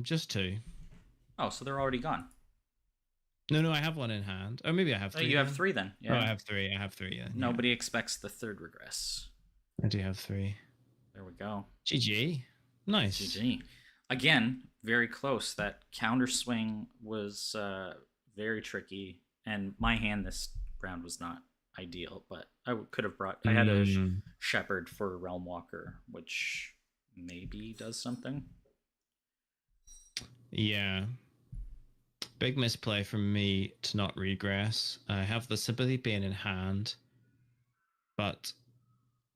S2: Just 2.
S1: Oh, so they're already gone.
S2: No, I have one in hand. Oh, maybe I have 3.
S1: Oh, you have 3 then. Yeah.
S2: Oh, I have 3. Yeah.
S1: Nobody expects the 3rd regress.
S2: I do have 3.
S1: There we go.
S2: GG. Nice.
S1: GG. Again, very close. That counter swing was very tricky, and my hand this round was not ideal, but I could have brought. I had a shepherd for Realm Walker, which maybe does something.
S2: Yeah. Big misplay from me to not regress. I have the Sympathy Bane in hand, but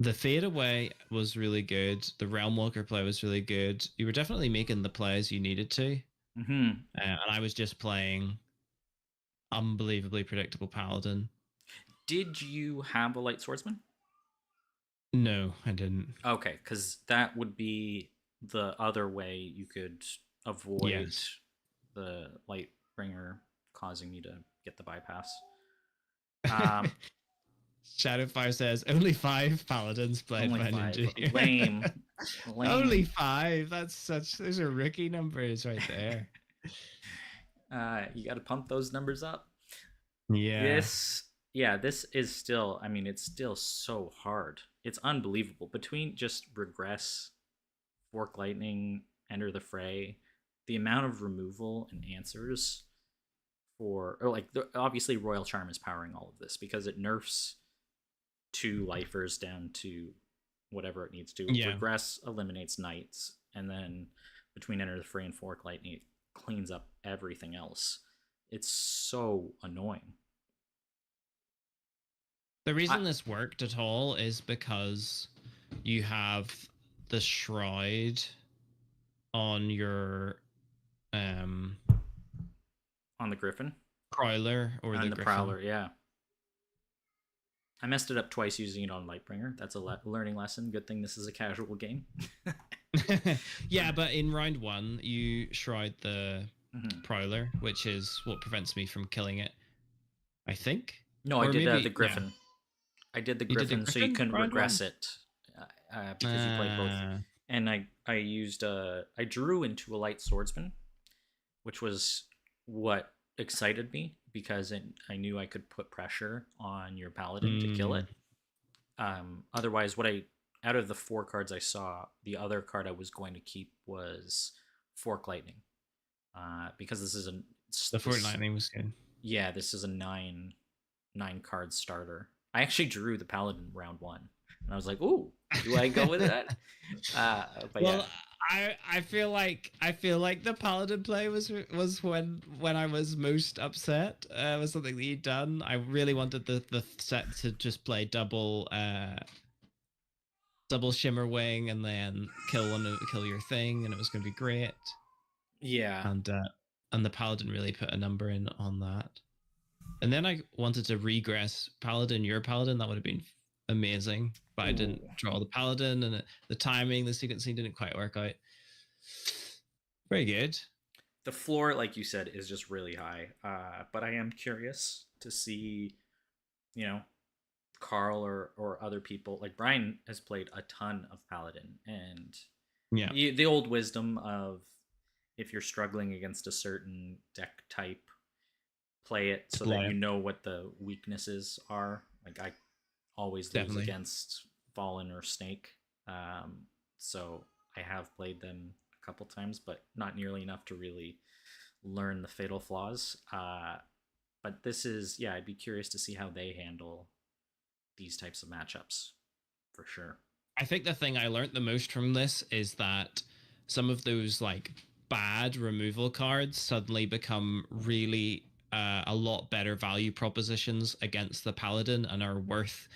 S2: the fade away was really good. The Realm Walker play was really good. You were definitely making the plays you needed to.
S1: Mm-hmm.
S2: And I was just playing unbelievably predictable Paladin.
S1: Did you have a Light Swordsman?
S2: No, I didn't.
S1: Okay, because that would be the other way you could avoid
S2: Yes.
S1: the Lightbringer causing you to get the bypass. Um,
S2: Shadowfire says only 5 paladins played
S1: only
S2: by
S1: five.
S2: Ninja here.
S1: Lame.
S2: Only
S1: Lame.
S2: 5. That's such. Those are rookie numbers right there.
S1: You got to pump those numbers up.
S2: Yeah.
S1: This is still, I mean, it's still so hard. It's unbelievable. Between just regress, fork lightning, enter the fray, the amount of removal and answers or like, obviously, Royal Charm is powering all of this because it nerfs 2 lifers down to whatever it needs to.
S2: Yeah.
S1: Regress eliminates knights, and then between enter the fray and fork lightning, it cleans up everything else. It's so annoying.
S2: The reason this worked at all is because you have the shroud on your
S1: On the Griffin,
S2: prowler or
S1: on
S2: the
S1: the
S2: griffin.
S1: Prowler, yeah. I messed it up twice using it on Lightbringer. That's a learning lesson. Good thing this is a casual game.
S2: Yeah, but in round 1, you shroud the
S1: Mhm.
S2: prowler, which is what prevents me from killing it. I think.
S1: No, I
S2: Or
S1: did
S2: maybe-
S1: the Griffin. I did the
S2: You did the
S1: Griffin so you
S2: Griffin
S1: couldn't
S2: round
S1: regress
S2: 1?
S1: it because you played both. And I used I drew into a light swordsman, which was what excited me because I knew I could put pressure on your paladin to kill it. Otherwise, out of the 4 cards I saw, the other card I was going to keep was Fork Lightning, because this is
S2: The Fork Lightning was good.
S1: Yeah, this is a 9 card starter. I actually drew the paladin round 1, and I was like, "Ooh, do I go with that?" But
S2: Well,
S1: yeah.
S2: I feel like the paladin play was when I was most upset. Was something that you'd done. I really wanted the set to just play double shimmer wing and then kill your thing, and it was going to be great.
S1: Yeah.
S2: And the paladin really put a number in on that. And then I wanted to regress paladin, your paladin. That would have been amazing, but I didn't draw the paladin, and the timing, the sequencing didn't quite work out. Very good.
S1: The floor, like you said, is just really high. But I am curious to see, you know, Carl or other people. Like Brian has played a ton of paladin, and
S2: Yeah,
S1: the old wisdom of if you're struggling against a certain deck type, play it so that you know what the weaknesses are. Like I always lose against Fallen or Snake, so I have played them a couple times, but not nearly enough to really learn the fatal flaws. But this is, yeah, I'd be curious to see how they handle these types of matchups, for sure.
S2: I think the thing I learned the most from this is that some of those like bad removal cards suddenly become really a lot better value propositions against the paladin and are worth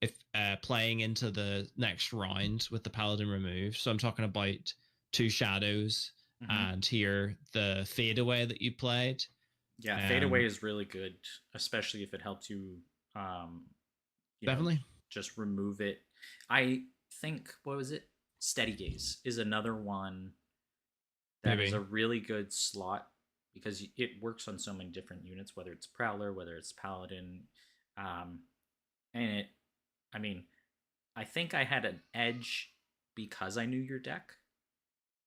S2: if playing into the next round with the paladin removed. So I'm talking about 2 shadows and here the fadeaway that you played.
S1: Yeah, fadeaway is really good, especially if it helps you.
S2: Definitely.
S1: Just remove it. I think, what was it? Steady Gaze is another one that is a really good slot because it works on so many different units, whether it's Prowler, whether it's Paladin, and it. I mean, I think I had an edge because I knew your deck.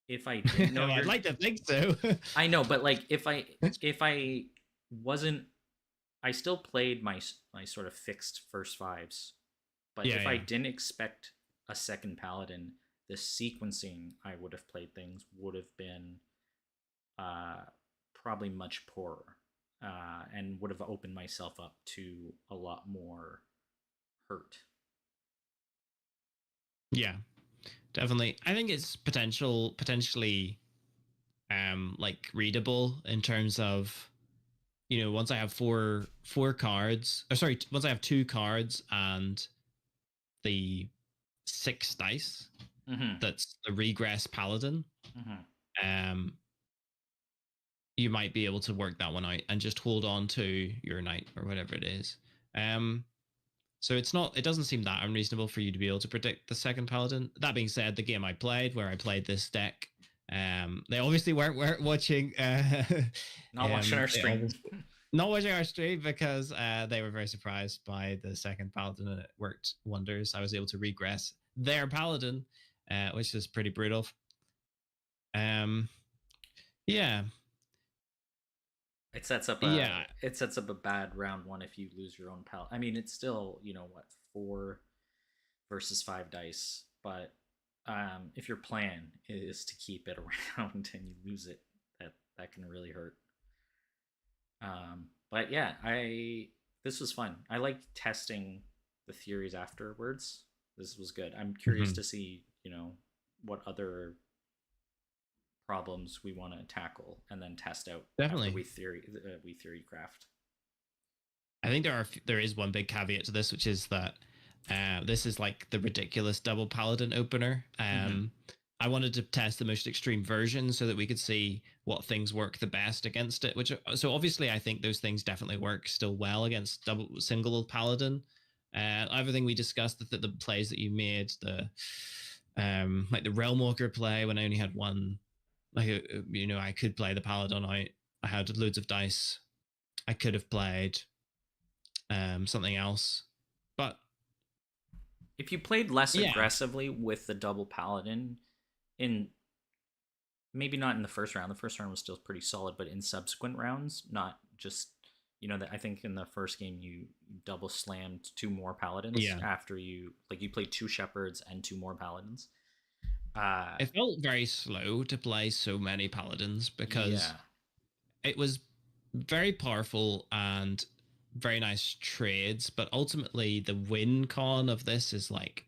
S1: If I didn't know,
S2: I'd like to think so.
S1: I know, but like if I wasn't, I still played my sort of fixed first 5s. But if I didn't expect a second paladin, the sequencing I would have played things would have been probably much poorer, and would have opened myself up to a lot more hurt.
S2: Yeah, definitely. I think it's potentially like readable in terms of, once I have four cards, or sorry, once I have 2 cards and the 6 dice, that's the regress paladin. You might be able to work that one out and just hold on to your knight or whatever it is. So it doesn't seem that unreasonable for you to be able to predict the second paladin. That being said, the game I played, where I played this deck, they obviously weren't watching.
S1: Not watching our
S2: They
S1: stream.
S2: not watching our stream because they were very surprised by the second paladin, and it worked wonders. I was able to regress their paladin, which is pretty brutal. Um, yeah, yeah,
S1: It sets up a bad round one if you lose your own pal. I mean, it's still, what, 4 versus 5 dice, but if your plan is to keep it around and you lose it, that can really hurt. But yeah, I this was fun. I like testing the theories afterwards. This was good. I'm curious
S2: Mhm.
S1: to see, what other problems we want to tackle and then test out after
S2: Definitely.
S1: we theory craft.
S2: I think there is one big caveat to this, which is that this is like the ridiculous double paladin opener.
S1: Mm-hmm.
S2: I wanted to test the most extreme version so that we could see what things work the best against it. Which so obviously I think those things definitely work still well against double single paladin. Everything we discussed, the plays that you made, the like the Realm Walker play when I only had one, like I could play the paladin out. I had loads of dice. I could have played something else. But
S1: If you played less
S2: yeah,
S1: aggressively with the double paladin, in maybe not in the first round was still pretty solid, but in subsequent rounds, not just that. I think in the first game you double slammed 2 more paladins
S2: yeah,
S1: after you played 2 shepherds and 2 more paladins. Uh,
S2: it felt very slow to play so many paladins because
S1: yeah.
S2: it was very powerful and very nice trades, but ultimately the win con of this is like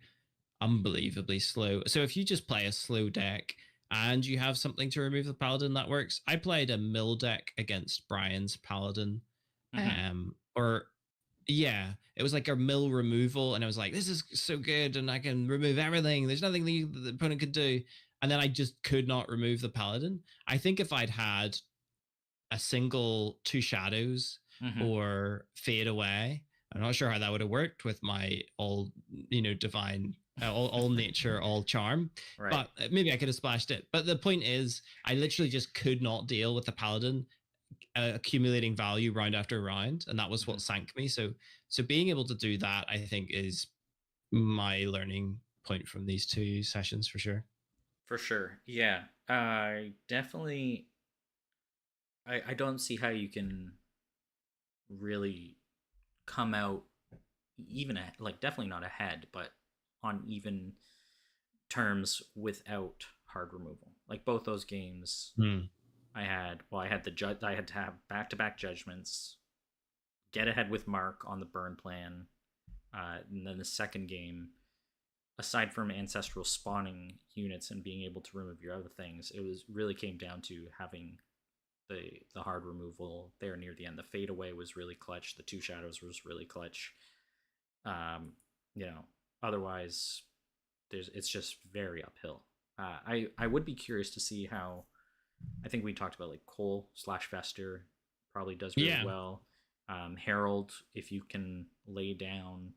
S2: unbelievably slow. So if you just play a slow deck and you have something to remove the paladin, that works. I played a mill deck against Brian's paladin,
S1: Mm-hmm.
S2: or yeah, it was like a mill removal, and I was like, this is so good, and I can remove everything. There's nothing the opponent could do, and then I just could not remove the paladin. I think if I'd had a single two shadows
S1: Mm-hmm.
S2: or fade away. I'm not sure how that would have worked with my all, divine, all nature, all charm.
S1: Right.
S2: But maybe I could have splashed it. But the point is, I literally just could not deal with the paladin accumulating value round after round, and that was
S1: Mm-hmm.
S2: what sank me. So being able to do that, I think, is my learning point from these two sessions for sure.
S1: For sure. Yeah. I definitely. I don't see how you can really come out even like definitely not ahead, but on even terms without hard removal. Like both those games,
S2: Hmm.
S1: I had to have back to back judgments, get ahead with Mark on the burn plan, and then the second game, aside from ancestral spawning units and being able to remove your other things, it was really came down to having the hard removal there near the end. The fade away was really clutch. The 2 shadows was really clutch. Um, you know, otherwise, it's just very uphill. I would be curious to see how. I think we talked about like Cole slash Fester probably does really
S2: Yeah.
S1: well. Harold, if you can lay down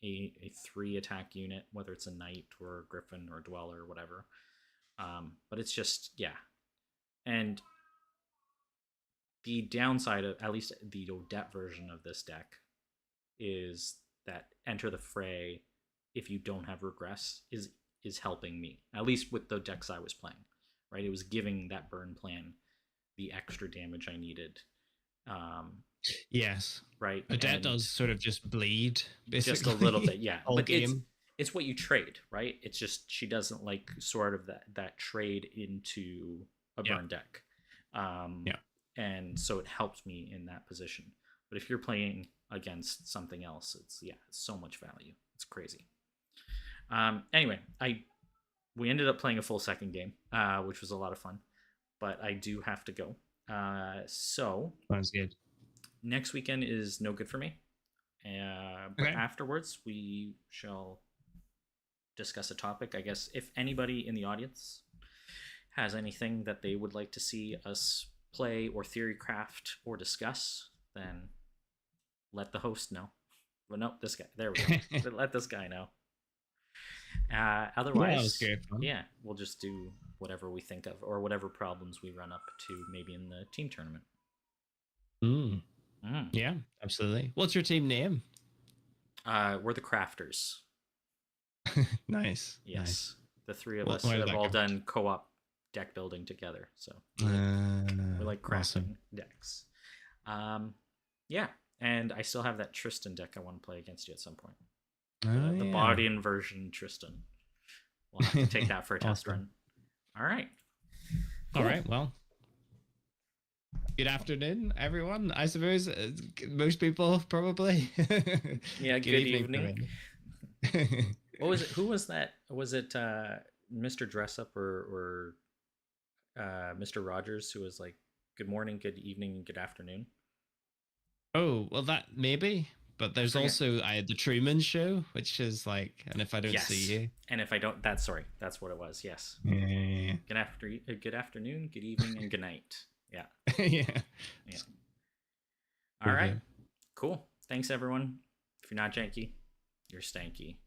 S1: a 3 attack unit, whether it's a knight or a griffin or a dweller or whatever. But it's just yeah, and the downside of at least the Odette version of this deck is that enter the fray if you don't have regress is helping me, at least with the decks I was playing. Right, it was giving that burn plan the extra damage I needed. Um,
S2: Yes.
S1: right,
S2: Odette
S1: and
S2: does sort of just bleed,
S1: just a little bit,
S2: basically,
S1: yeah.
S2: all
S1: But
S2: game.
S1: it's what you trade, right? It's just she doesn't like sort of that trade into a
S2: Yeah.
S1: burn deck, um,
S2: Yeah.
S1: and so it helped me in that position. But if you're playing against something else, it's so much value. It's crazy. Anyway, I we ended up playing a full second game, which was a lot of fun. But I do have to go. So
S2: Sounds good.
S1: next weekend is no good for me. But
S2: Okay.
S1: afterwards, we shall discuss a topic. I guess if anybody in the audience has anything that they would like to see us play or theory craft or discuss, then let the host know. Well, nope, this guy. There we go. Let this guy know.
S2: Yeah, that was
S1: Otherwise,
S2: great fun.
S1: yeah, we'll just do whatever we think of or whatever problems we run up to maybe in the team tournament.
S2: Mm,
S1: Mm.
S2: yeah, absolutely. What's your team name?
S1: We're the crafters.
S2: Nice.
S1: Yes.
S2: Nice.
S1: The three of
S2: Well,
S1: us
S2: where did
S1: have
S2: that
S1: all
S2: come from?
S1: done co-op deck building together. So we like crafting
S2: Awesome.
S1: decks. Yeah. And I still have that Tristan deck I want to play against you at some point. The
S2: Yeah.
S1: body inversion Tristan. We'll have to take that for a test
S2: Awesome.
S1: run. All right.
S2: All right. Well, good afternoon, everyone. I suppose most people probably.
S1: Yeah. Good evening.
S2: for me.
S1: What was it? Who was that? Was it Mr. Dressup or Mr. Rogers who was like, "Good morning, good evening, and good afternoon"?
S2: Oh, well, that maybe. But there's
S1: forget.
S2: also the Truman Show, which is like, and if I don't see
S1: Yes.
S2: you,
S1: And if I don't, that's sorry. That's what it was. Yes.
S2: yeah,
S1: Good afternoon, good evening, and good night. Yeah.
S2: yeah.
S1: Yeah. All right. Cool. Thanks, everyone. If you're not janky, you're stanky.